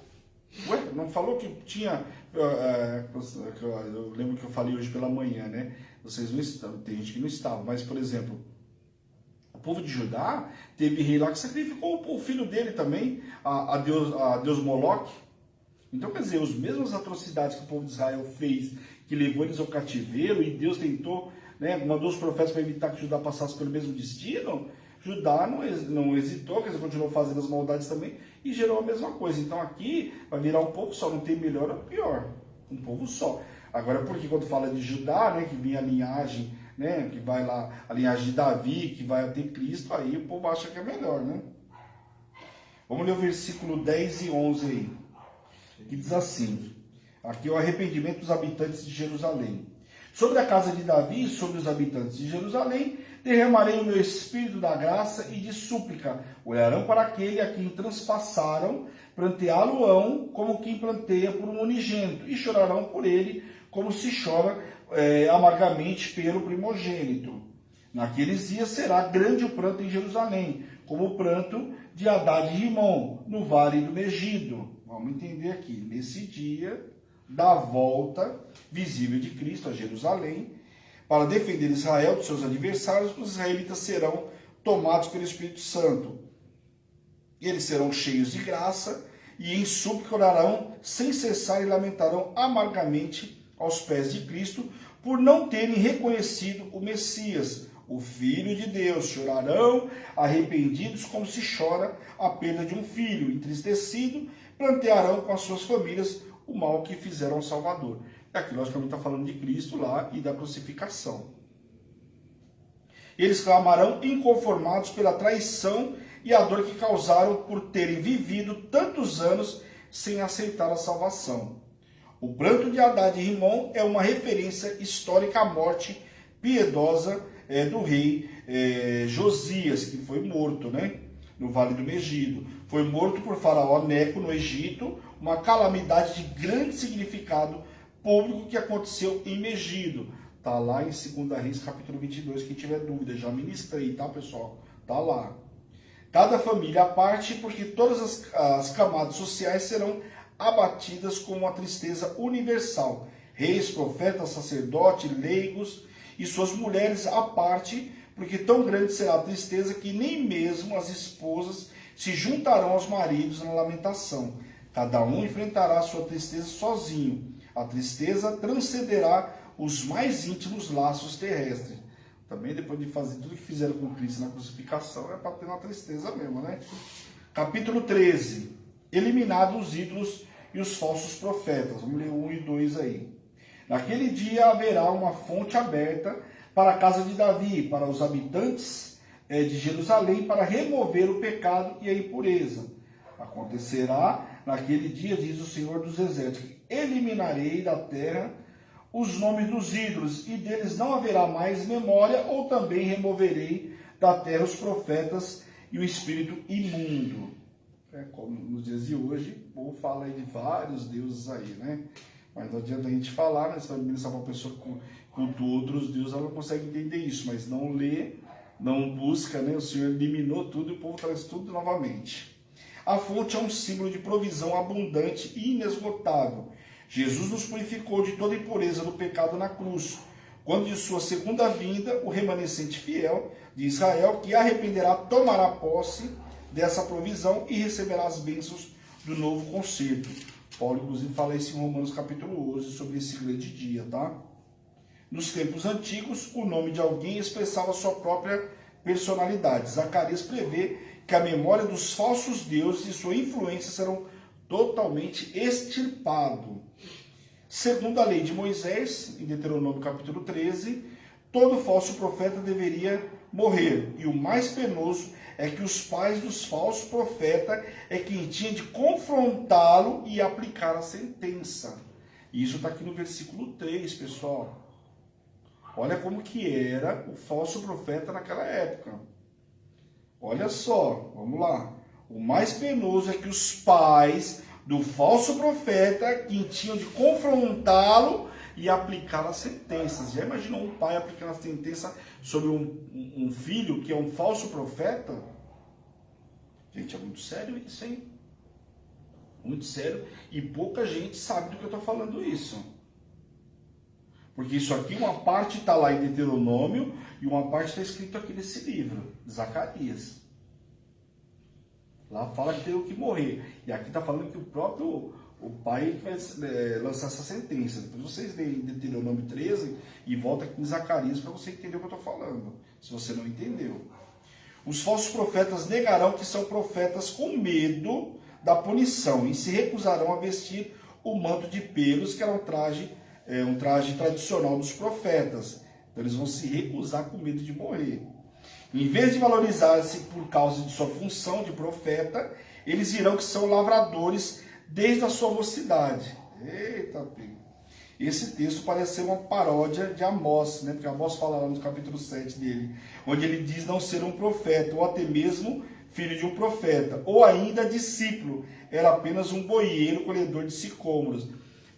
Ué, não falou que tinha... Eu lembro que eu falei hoje pela manhã, né? Vocês não estão, tem gente que não estava, mas, por exemplo, o povo de Judá teve rei lá que sacrificou o filho dele também, a Deus Moloque. Então, quer dizer, as mesmas atrocidades que o povo de Israel fez, que levou eles ao cativeiro, e Deus tentou, né, mandou os profetas para evitar que Judá passasse pelo mesmo destino, Judá não hesitou, quer dizer, continuou fazendo as maldades também, e gerou a mesma coisa. Então aqui vai virar um povo só, não tem melhor ou pior, um povo só. Agora, porque quando fala de Judá, né, que vem a linhagem, né, que vai lá, a linhagem de Davi, que vai até Cristo, aí o povo acha que é melhor, né? Vamos ler o versículo 10 e 11 aí, que diz assim, aqui é o arrependimento dos habitantes de Jerusalém. Sobre a casa de Davi e sobre os habitantes de Jerusalém, derramarei o meu espírito da graça e de súplica. Olharão para aquele a quem transpassaram, planteá-lo-ão como quem planteia por um unigênito, e chorarão por ele, como se chora amargamente pelo primogênito. Naqueles dias será grande o pranto em Jerusalém, como o pranto de Haddad e Rimon, no vale do Megido. Vamos entender aqui, nesse dia da volta visível de Cristo a Jerusalém, para defender Israel dos seus adversários, os israelitas serão tomados pelo Espírito Santo. Eles serão cheios de graça e em súplica orarão sem cessar e lamentarão amargamente aos pés de Cristo por não terem reconhecido o Messias, o Filho de Deus. Chorarão arrependidos como se chora a perda de um filho. Entristecido, plantearão com as suas famílias o mal que fizeram ao Salvador. Aqui, logicamente, está falando de Cristo lá e da crucificação. Eles clamarão inconformados pela traição e a dor que causaram por terem vivido tantos anos sem aceitar a salvação. O pranto de Haddad e Rimon é uma referência histórica à morte piedosa do rei Josias, que foi morto, né, no Vale do Megido. Foi morto por Faraó Neco no Egito, uma calamidade de grande significado público que aconteceu em Megido. Está lá em 2 Reis, capítulo 22, quem tiver dúvida, já ministrei, tá, pessoal? Está lá. Cada família à parte, porque todas as camadas sociais serão abatidas com uma tristeza universal. Reis, profetas, sacerdotes, leigos e suas mulheres à parte, porque tão grande será a tristeza que nem mesmo as esposas se juntarão aos maridos na lamentação. Cada um enfrentará a sua tristeza sozinho. A tristeza transcenderá os mais íntimos laços terrestres. Também depois de fazer tudo que fizeram com Cristo na crucificação, é para ter uma tristeza mesmo, né? Capítulo 13. Eliminados os ídolos e os falsos profetas. Vamos ler 1 e 2 aí. Naquele dia haverá uma fonte aberta para a casa de Davi, para os habitantes de Jerusalém, para remover o pecado e a impureza. Acontecerá naquele dia, diz o Senhor dos Exércitos, que eliminarei da terra os nomes dos ídolos, e deles não haverá mais memória, ou também removerei da terra os profetas e o espírito imundo. Como nos dias de hoje, o povo fala aí de vários deuses aí, né? Mas não adianta a gente falar, né? Se vai ministrar para uma pessoa que cultua outros deuses, ela não consegue entender isso, mas não lê, não busca, né? O Senhor eliminou tudo e o povo traz tudo novamente. A fonte é um símbolo de provisão abundante e inesgotável. Jesus nos purificou de toda impureza do pecado na cruz, quando de sua segunda vinda, o remanescente fiel de Israel, que arrependerá, tomará posse dessa provisão e receberá as bênçãos do novo concerto. Paulo, inclusive, fala isso em Romanos capítulo 11, sobre esse grande dia, tá? Nos tempos antigos, o nome de alguém expressava sua própria personalidade. Zacarias prevê que a memória dos falsos deuses e sua influência serão totalmente extirpados. Segundo a lei de Moisés, em Deuteronômio capítulo 13, todo falso profeta deveria morrer. E o mais penoso é que os pais dos falsos profetas é quem tinha de confrontá-lo e aplicar a sentença. E isso está aqui no versículo 3, pessoal. Olha como que era o falso profeta naquela época. Olha só, vamos lá. O mais penoso é que os pais do falso profeta, que tinham de confrontá-lo e aplicar as sentenças. Já imaginou um pai aplicando a sentença sobre um filho que é um falso profeta? Gente, é muito sério isso, hein? Muito sério. E pouca gente sabe do que eu estou falando isso. Porque isso aqui, uma parte está lá em Deuteronômio e uma parte está escrito aqui nesse livro, Zacarias. Lá fala que tem que morrer. E aqui está falando que o pai vai lançar essa sentença. Depois vocês leem Deuteronômio 13 e volta aqui em Zacarias para você entender o que eu estou falando, se você não entendeu. Os falsos profetas negarão que são profetas com medo da punição e se recusarão a vestir o manto de pelos, que era um traje tradicional dos profetas. Então eles vão se recusar com medo de morrer. Em vez de valorizar-se por causa de sua função de profeta, eles dirão que são lavradores desde a sua mocidade. Eita, Pedro. Esse texto parece ser uma paródia de Amós, né? Porque Amós fala lá no capítulo 7 dele, onde ele diz não ser um profeta, ou até mesmo filho de um profeta, ou ainda discípulo, era apenas um boieiro colhedor de sicômoros.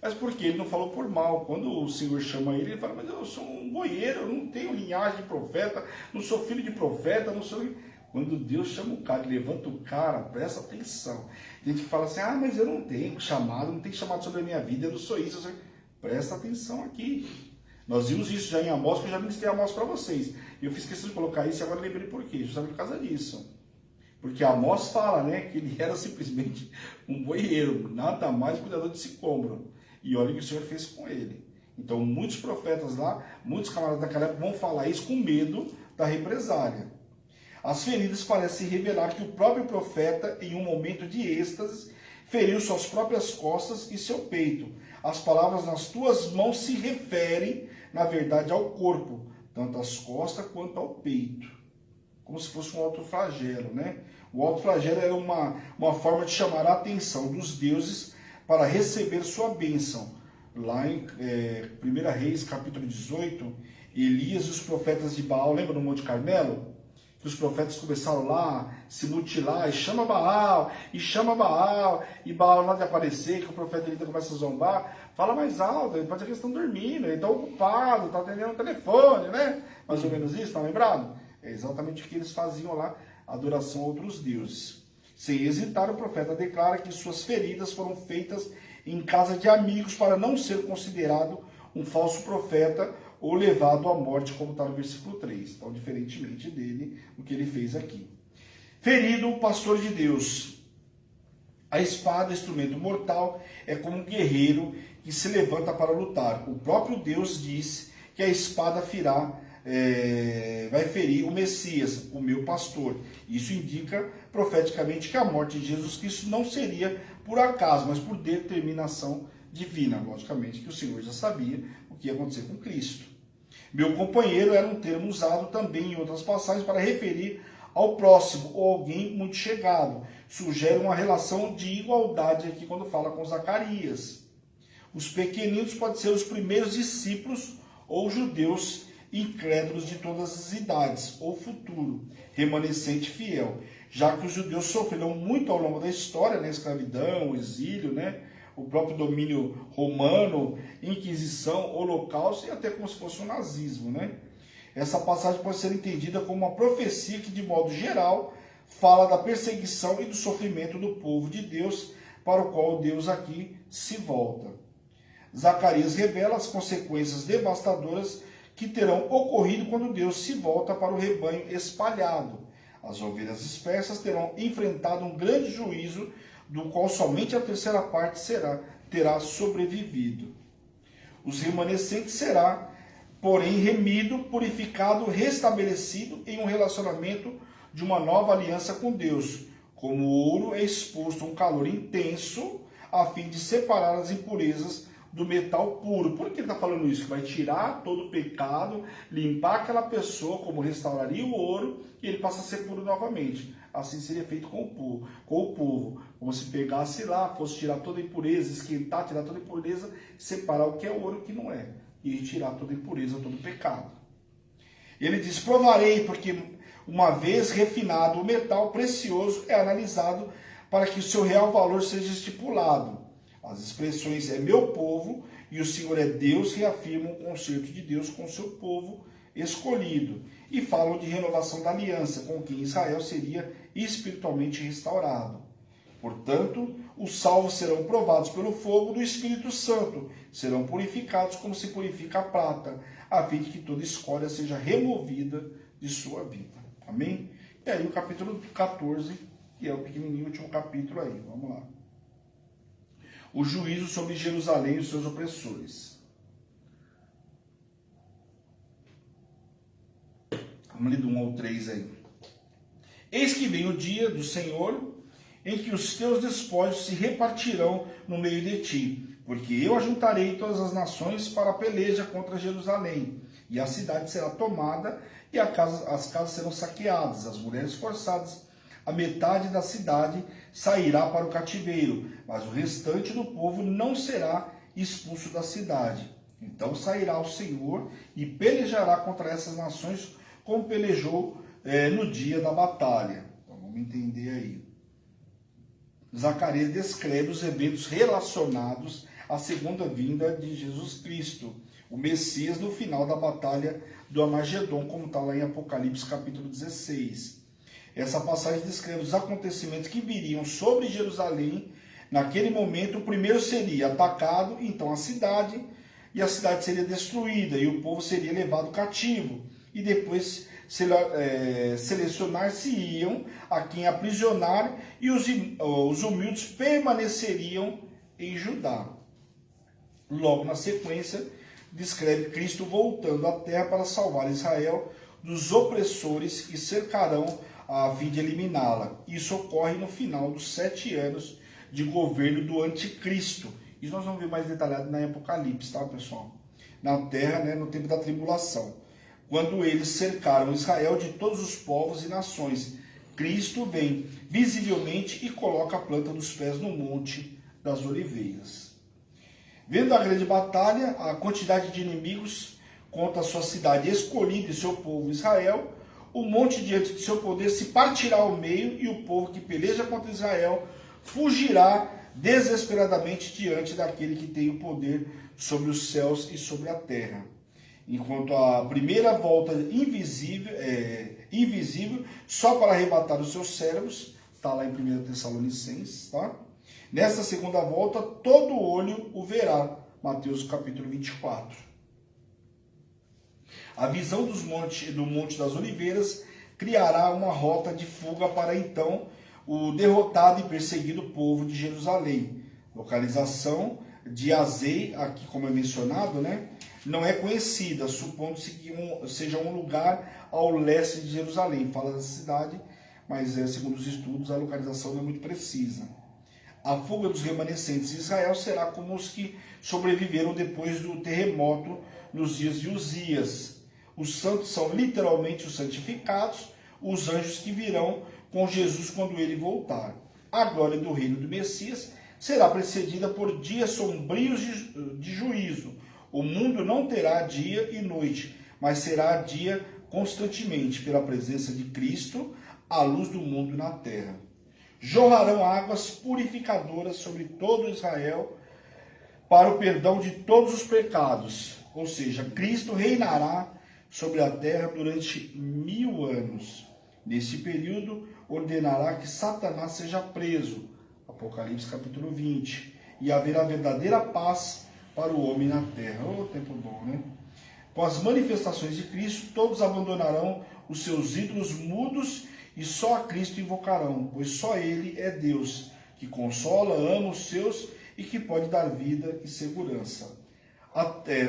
Mas por que ele não falou por mal? Quando o Senhor chama ele, ele fala, mas eu sou um boieiro, eu não tenho linhagem de profeta, não sou filho de profeta, não sou... Quando Deus chama o cara, levanta o cara, presta atenção. Tem gente que fala assim, mas eu não tenho chamado, não tem chamado sobre a minha vida, eu não sou isso. Presta atenção aqui. Nós vimos isso já em Amós, que eu já ministrei Amós para vocês. E eu fiz questão de colocar isso e agora lembrei por quê, justamente por causa disso. Porque Amós fala, né, que ele era simplesmente um boieiro, nada mais cuidador de sicômoro. E olha o que o Senhor fez com ele. Então, muitos profetas lá, muitos camaradas daquela época vão falar isso com medo da represália. As feridas parecem revelar que o próprio profeta, em um momento de êxtase, feriu suas próprias costas e seu peito. As palavras nas tuas mãos se referem, na verdade, ao corpo, tanto às costas quanto ao peito. Como se fosse um autoflagelo, né? O autoflagelo era uma forma de chamar a atenção dos deuses para receber sua bênção. Lá em 1 Reis, capítulo 18, Elias e os profetas de Baal, lembra no Monte Carmelo? Que os profetas começaram lá, se mutilar, e chama Baal, e Baal não de aparecer, que o profeta Elias começa a zombar, fala mais alto, pode ser que eles estão dormindo, ele está ocupado, está atendendo o telefone, né? Mais ou menos isso, está lembrado? É exatamente o que eles faziam lá, adoração a outros deuses. Sem hesitar, o profeta declara que suas feridas foram feitas em casa de amigos para não ser considerado um falso profeta ou levado à morte, como está no versículo 3. Então, diferentemente dele, o que ele fez aqui. Ferido, o pastor de Deus. A espada, instrumento mortal, é como um guerreiro que se levanta para lutar. O próprio Deus disse que a espada vai ferir o Messias, o meu pastor. Isso indica profeticamente que a morte de Jesus Cristo não seria por acaso, mas por determinação divina. Logicamente que o Senhor já sabia o que ia acontecer com Cristo. Meu companheiro era um termo usado também em outras passagens para referir ao próximo ou alguém muito chegado. Sugere uma relação de igualdade aqui quando fala com Zacarias. Os pequeninos podem ser os primeiros discípulos ou judeus incrédulos de todas as idades, ou futuro, remanescente fiel, já que os judeus sofreram muito ao longo da história, né, escravidão, exílio, né, o próprio domínio romano, Inquisição, Holocausto e até como se fosse um nazismo, né? Essa passagem pode ser entendida como uma profecia que, de modo geral, fala da perseguição e do sofrimento do povo de Deus, para o qual Deus aqui se volta. Zacarias revela as consequências devastadoras que terão ocorrido quando Deus se volta para o rebanho espalhado. As ovelhas dispersas terão enfrentado um grande juízo, do qual somente a terceira parte terá sobrevivido. Os remanescentes será, porém, remido, purificado, restabelecido em um relacionamento de uma nova aliança com Deus. Como o ouro é exposto a um calor intenso, a fim de separar as impurezas do metal puro. Por que ele está falando isso? Que vai tirar todo o pecado, limpar aquela pessoa, como restauraria o ouro, e ele passa a ser puro novamente. Assim seria feito com o povo. Como se pegasse lá, fosse tirar toda a impureza, esquentar, tirar toda a impureza, separar o que é ouro e o que não é. E tirar toda a impureza, todo o pecado. Ele diz, provarei, porque uma vez refinado o metal precioso é analisado para que o seu real valor seja estipulado. As expressões é meu povo e o Senhor é Deus reafirmam o concerto de Deus com o seu povo escolhido e falam de renovação da aliança com quem Israel seria espiritualmente restaurado. Portanto, os salvos serão provados pelo fogo do Espírito Santo, serão purificados como se purifica a prata, a fim de que toda escória seja removida de sua vida. Amém? E aí o capítulo 14, que é o pequenininho último capítulo aí. Vamos lá. O juízo sobre Jerusalém e os seus opressores. Vamos ler do 1 ao 3 aí. Eis que vem o dia do Senhor, em que os teus despojos se repartirão no meio de ti, porque eu ajuntarei todas as nações para a peleja contra Jerusalém, e a cidade será tomada, e as casas serão saqueadas, as mulheres forçadas. A metade da cidade sairá para o cativeiro, mas o restante do povo não será expulso da cidade. Então sairá o Senhor e pelejará contra essas nações, como pelejou no dia da batalha. Então vamos entender aí. Zacarias descreve os eventos relacionados à segunda vinda de Jesus Cristo, o Messias, no final da batalha do Armagedon, como está lá em Apocalipse capítulo 16. Essa passagem descreve os acontecimentos que viriam sobre Jerusalém. Naquele momento, o primeiro seria atacado, então a cidade, e a cidade seria destruída, e o povo seria levado cativo. E depois selecionar-se-iam a quem aprisionar, e os humildes permaneceriam em Judá. Logo na sequência, descreve Cristo voltando à terra para salvar Israel dos opressores que cercarão a fim de eliminá-la. Isso ocorre no final dos 7 anos de governo do anticristo. Isso nós vamos ver mais detalhado na Apocalipse, tá, pessoal? Na terra, né, no tempo da tribulação. Quando eles cercaram Israel de todos os povos e nações, Cristo vem visivelmente e coloca a planta dos pés no Monte das Oliveiras. Vendo a grande batalha, a quantidade de inimigos contra a sua cidade escolhida e seu povo Israel, o monte diante do seu poder se partirá ao meio e o povo que peleja contra Israel fugirá desesperadamente diante daquele que tem o poder sobre os céus e sobre a terra. Enquanto a primeira volta invisível só para arrebatar os seus servos, está lá em 1 Tessalonicenses, tá? Nesta segunda volta, todo olho o verá. Mateus capítulo 24. A visão do Monte das Oliveiras criará uma rota de fuga para então o derrotado e perseguido povo de Jerusalém. Localização de Azei, aqui como é mencionado, né, não é conhecida, supondo-se que seja um lugar ao leste de Jerusalém. Fala da cidade, mas segundo os estudos a localização não é muito precisa. A fuga dos remanescentes de Israel será como os que sobreviveram depois do terremoto nos dias de Uzias. Os santos são literalmente os santificados, os anjos que virão com Jesus quando ele voltar. A glória do reino do Messias será precedida por dias sombrios de juízo. O mundo não terá dia e noite, mas será dia constantemente pela presença de Cristo, a luz do mundo na terra. Jorrarão águas purificadoras sobre todo Israel para o perdão de todos os pecados. Ou seja, Cristo reinará sobre a terra durante 1000 anos. Neste período, ordenará que Satanás seja preso. Apocalipse capítulo 20. E haverá verdadeira paz para o homem na terra. Oh, tempo bom, né? Com as manifestações de Cristo, todos abandonarão os seus ídolos mudos e só a Cristo invocarão, pois só Ele é Deus, que consola, ama os seus e que pode dar vida e segurança.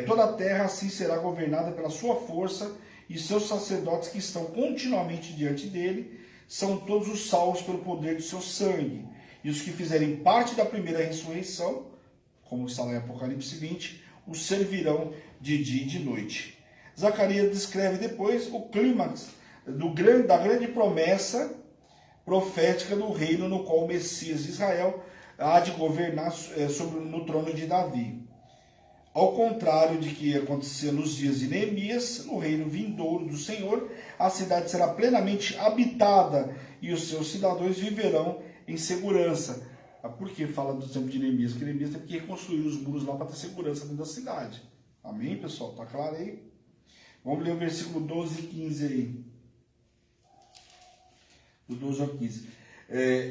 Toda a terra assim será governada pela sua força, e seus sacerdotes que estão continuamente diante dele são todos os salvos pelo poder do seu sangue. E os que fizerem parte da primeira ressurreição, como está lá em Apocalipse 20, os servirão de dia e de noite. Zacarias descreve depois o clímax da grande promessa profética do reino no qual o Messias de Israel há de governar no trono de Davi. Ao contrário de que aconteceu nos dias de Neemias, no reino vindouro do Senhor, a cidade será plenamente habitada e os seus cidadãos viverão em segurança. Por que fala do tempo de Neemias? Porque Neemias teve que reconstruir os muros lá para ter segurança dentro da cidade. Amém, pessoal? Tá claro aí? Vamos ler o versículo 12 e 15 aí. Do 12 ao 15.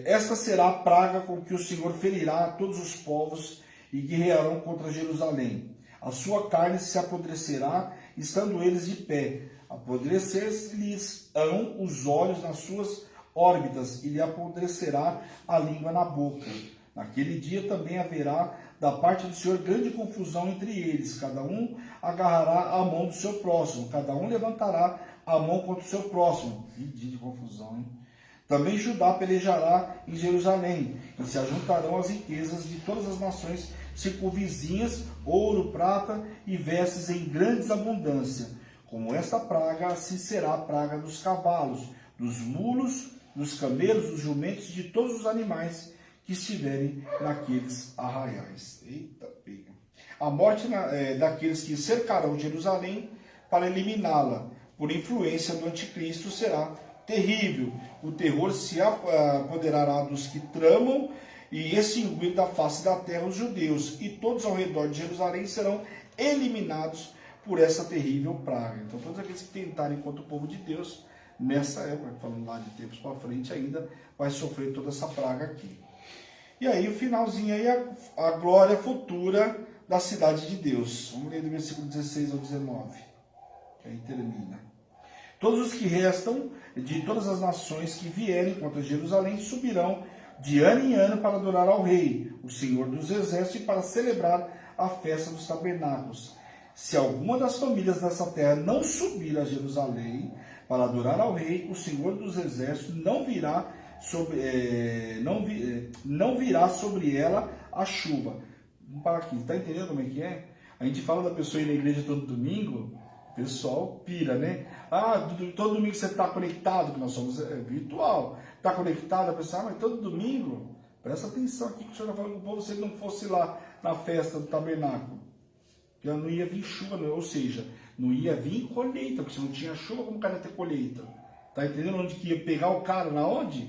Esta será a praga com que o Senhor ferirá a todos os povos e guerrearão contra Jerusalém. A sua carne se apodrecerá, estando eles de pé. Apodrecer-lhes-ão os olhos nas suas órbitas, e lhe apodrecerá a língua na boca. Naquele dia também haverá da parte do Senhor grande confusão entre eles. Cada um agarrará a mão do seu próximo, cada um levantará a mão contra o seu próximo. Que dia de confusão, hein? Também Judá pelejará em Jerusalém, e se ajuntarão as riquezas de todas as nações circunvizinhas, ouro, prata e vestes em grandes abundância. Como esta praga, assim será a praga dos cavalos, dos mulos, dos camelos, dos jumentos e de todos os animais que estiverem naqueles arraiais. Eita, pega. A morte daqueles que cercarão Jerusalém para eliminá-la, por influência do anticristo, será terrível. O terror se apoderará dos que tramam e extinguir da face da terra os judeus, e todos ao redor de Jerusalém serão eliminados por essa terrível praga. Então todos aqueles que tentarem contra o povo de Deus, nessa época, falando lá de tempos para frente, ainda vai sofrer toda essa praga aqui. E aí o finalzinho aí, a glória futura da cidade de Deus. Vamos ler do versículo 16 ao 19, que aí termina. Todos os que restam de todas as nações que vierem contra Jerusalém subirão de ano em ano para adorar ao Rei, o Senhor dos Exércitos, e para celebrar a festa dos tabernáculos. Se alguma das famílias dessa terra não subir a Jerusalém para adorar ao Rei, o Senhor dos Exércitos não virá sobre ela a chuva. Vamos parar aqui. Está entendendo como é que é? A gente fala da pessoa ir na igreja todo domingo, o pessoal pira, né? Todo domingo você está conectado, que nós somos virtual. Está conectado, a pessoa, mas todo domingo, presta atenção aqui que o senhor está falando com o povo, se ele não fosse lá na festa do tabernáculo. Que não ia vir chuva, ou seja, não ia vir colheita, porque se não tinha chuva, como o cara ia ter colheita? Está entendendo onde que ia pegar o cara? Na onde?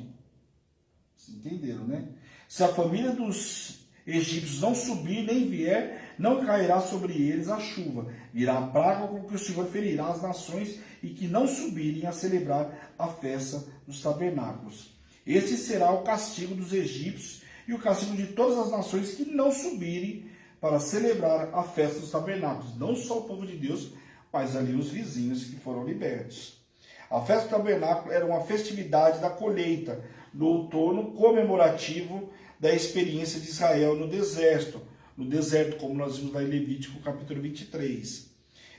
Vocês entenderam, né? Se a família dos egípcios não subir nem vier, não cairá sobre eles a chuva. Virá a praga com que o Senhor ferirá as nações e que não subirem a celebrar a festa dos tabernáculos. Este será o castigo dos egípcios e o castigo de todas as nações que não subirem para celebrar a festa dos tabernáculos. Não só o povo de Deus, mas ali os vizinhos que foram libertos. A festa do tabernáculo era uma festividade da colheita, no outono comemorativo da experiência de Israel no deserto. no deserto, como nós vimos lá em Levítico capítulo 23.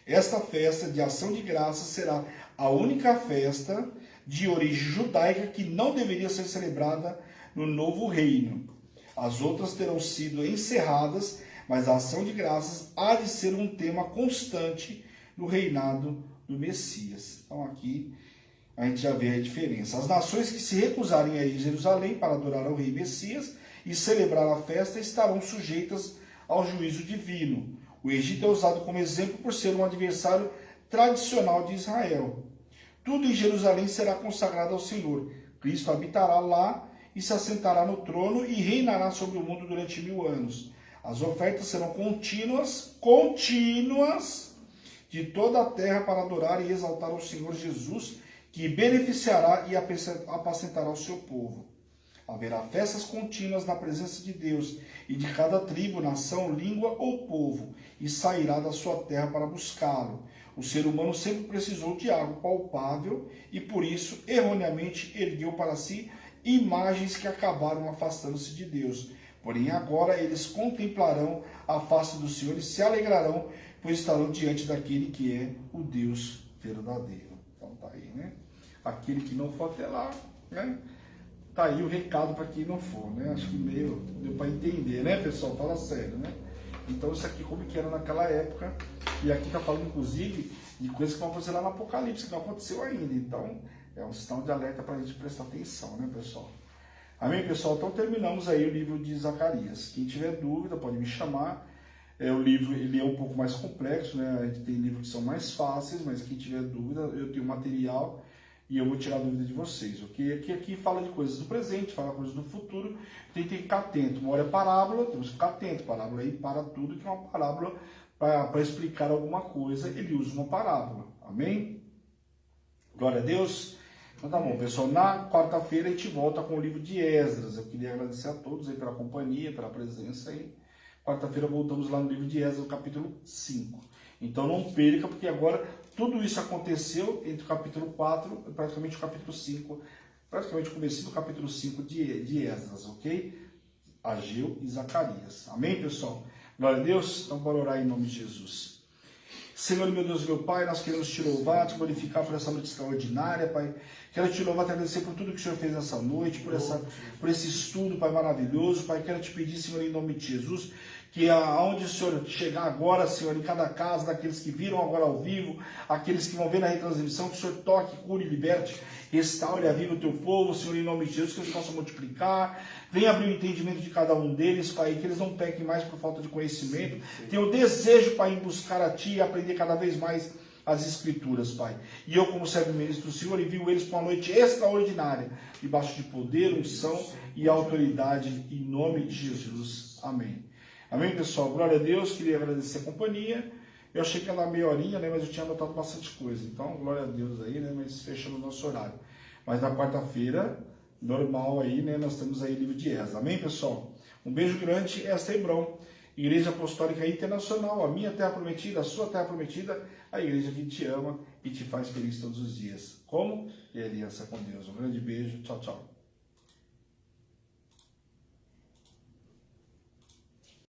Esta festa de ação de graças será a única festa de origem judaica que não deveria ser celebrada no novo reino. As outras terão sido encerradas, mas a ação de graças há de ser um tema constante no reinado do Messias. Então aqui a gente já vê a diferença. As nações que se recusarem a ir a Jerusalém para adorar ao rei Messias e celebrar a festa estarão sujeitas ao juízo divino. O Egito é usado como exemplo por ser um adversário tradicional de Israel. Tudo em Jerusalém será consagrado ao Senhor. Cristo habitará lá e se assentará no trono e reinará sobre o mundo durante 1000 anos. As ofertas serão contínuas de toda a terra para adorar e exaltar ao Senhor Jesus, que beneficiará e apacentará o seu povo. Haverá festas contínuas na presença de Deus e de cada tribo, nação, língua ou povo, e sairá da sua terra para buscá-lo. O ser humano sempre precisou de algo palpável e, por isso, erroneamente ergueu para si imagens que acabaram afastando-se de Deus. Porém, agora eles contemplarão a face do Senhor e se alegrarão, pois estarão diante daquele que é o Deus verdadeiro. Então tá aí, né? Aquele que não for até lá, né? Tá aí o recado para quem não for, né? Acho que meio deu para entender, né, pessoal? Fala sério, né? Então isso aqui como que era naquela época, e aqui tá falando inclusive de coisas que vão acontecer lá no Apocalipse, que não aconteceu ainda. Então é um sinal de alerta para a gente prestar atenção, né, pessoal? Amém, pessoal? Então terminamos aí o livro de Zacarias. Quem tiver dúvida pode me chamar. O livro ele é um pouco mais complexo, né? A gente tem livros que são mais fáceis, mas quem tiver dúvida, eu tenho material e eu vou tirar a dúvida de vocês, ok? Aqui fala de coisas do presente, fala coisas do futuro, tem que ficar atento. Uma hora é parábola, temos que ficar atento. Parábola aí para tudo que é uma parábola para explicar alguma coisa, ele usa uma parábola, amém? Glória a Deus. Então tá bom, pessoal, na quarta-feira a gente volta com o livro de Esdras. Eu queria agradecer a todos aí pela companhia, pela presença aí. Quarta-feira voltamos lá no livro de Esdras, no capítulo 5. Então não perca, porque agora tudo isso aconteceu entre o capítulo 4 e praticamente o capítulo 5, praticamente o começo do capítulo 5 de Esdras, ok? Ageu e Zacarias. Amém, pessoal? Glória a Deus. Então bora orar em nome de Jesus. Senhor, meu Deus, meu Pai, nós queremos te louvar, te glorificar por essa noite extraordinária, Pai. Quero te louvar, te agradecer por tudo que o Senhor fez nessa noite, por esse estudo, Pai, maravilhoso. Pai, quero te pedir, Senhor, em nome de Jesus, que aonde o Senhor chegar agora, Senhor, em cada casa, daqueles que viram agora ao vivo, aqueles que vão ver na retransmissão, que o Senhor toque, cure, liberte, restaure a vida do teu povo, Senhor, em nome de Jesus, que eles possam multiplicar, venha abrir o entendimento de cada um deles, Pai, que eles não pequem mais por falta de conhecimento, tenham desejo, Pai, em buscar a Ti e aprender cada vez mais as Escrituras, Pai. E eu, como servo ministro do Senhor, envio eles para uma noite extraordinária, debaixo de poder, unção e autoridade, em nome de Jesus. Amém. Amém, pessoal? Glória a Deus. Queria agradecer a companhia. Eu achei que ia dar meia horinha, né? Mas eu tinha anotado bastante coisa. Então, glória a Deus aí, né? Mas fechando o nosso horário. Mas na quarta-feira, normal aí, né? Nós temos aí o livro de Esdras. Amém, pessoal? Um beijo grande. Esta é Hebron, Igreja Apostólica Internacional, a minha terra prometida, a sua terra prometida, a igreja que te ama e te faz feliz todos os dias. Como? E aliança com Deus. Um grande beijo. Tchau, tchau.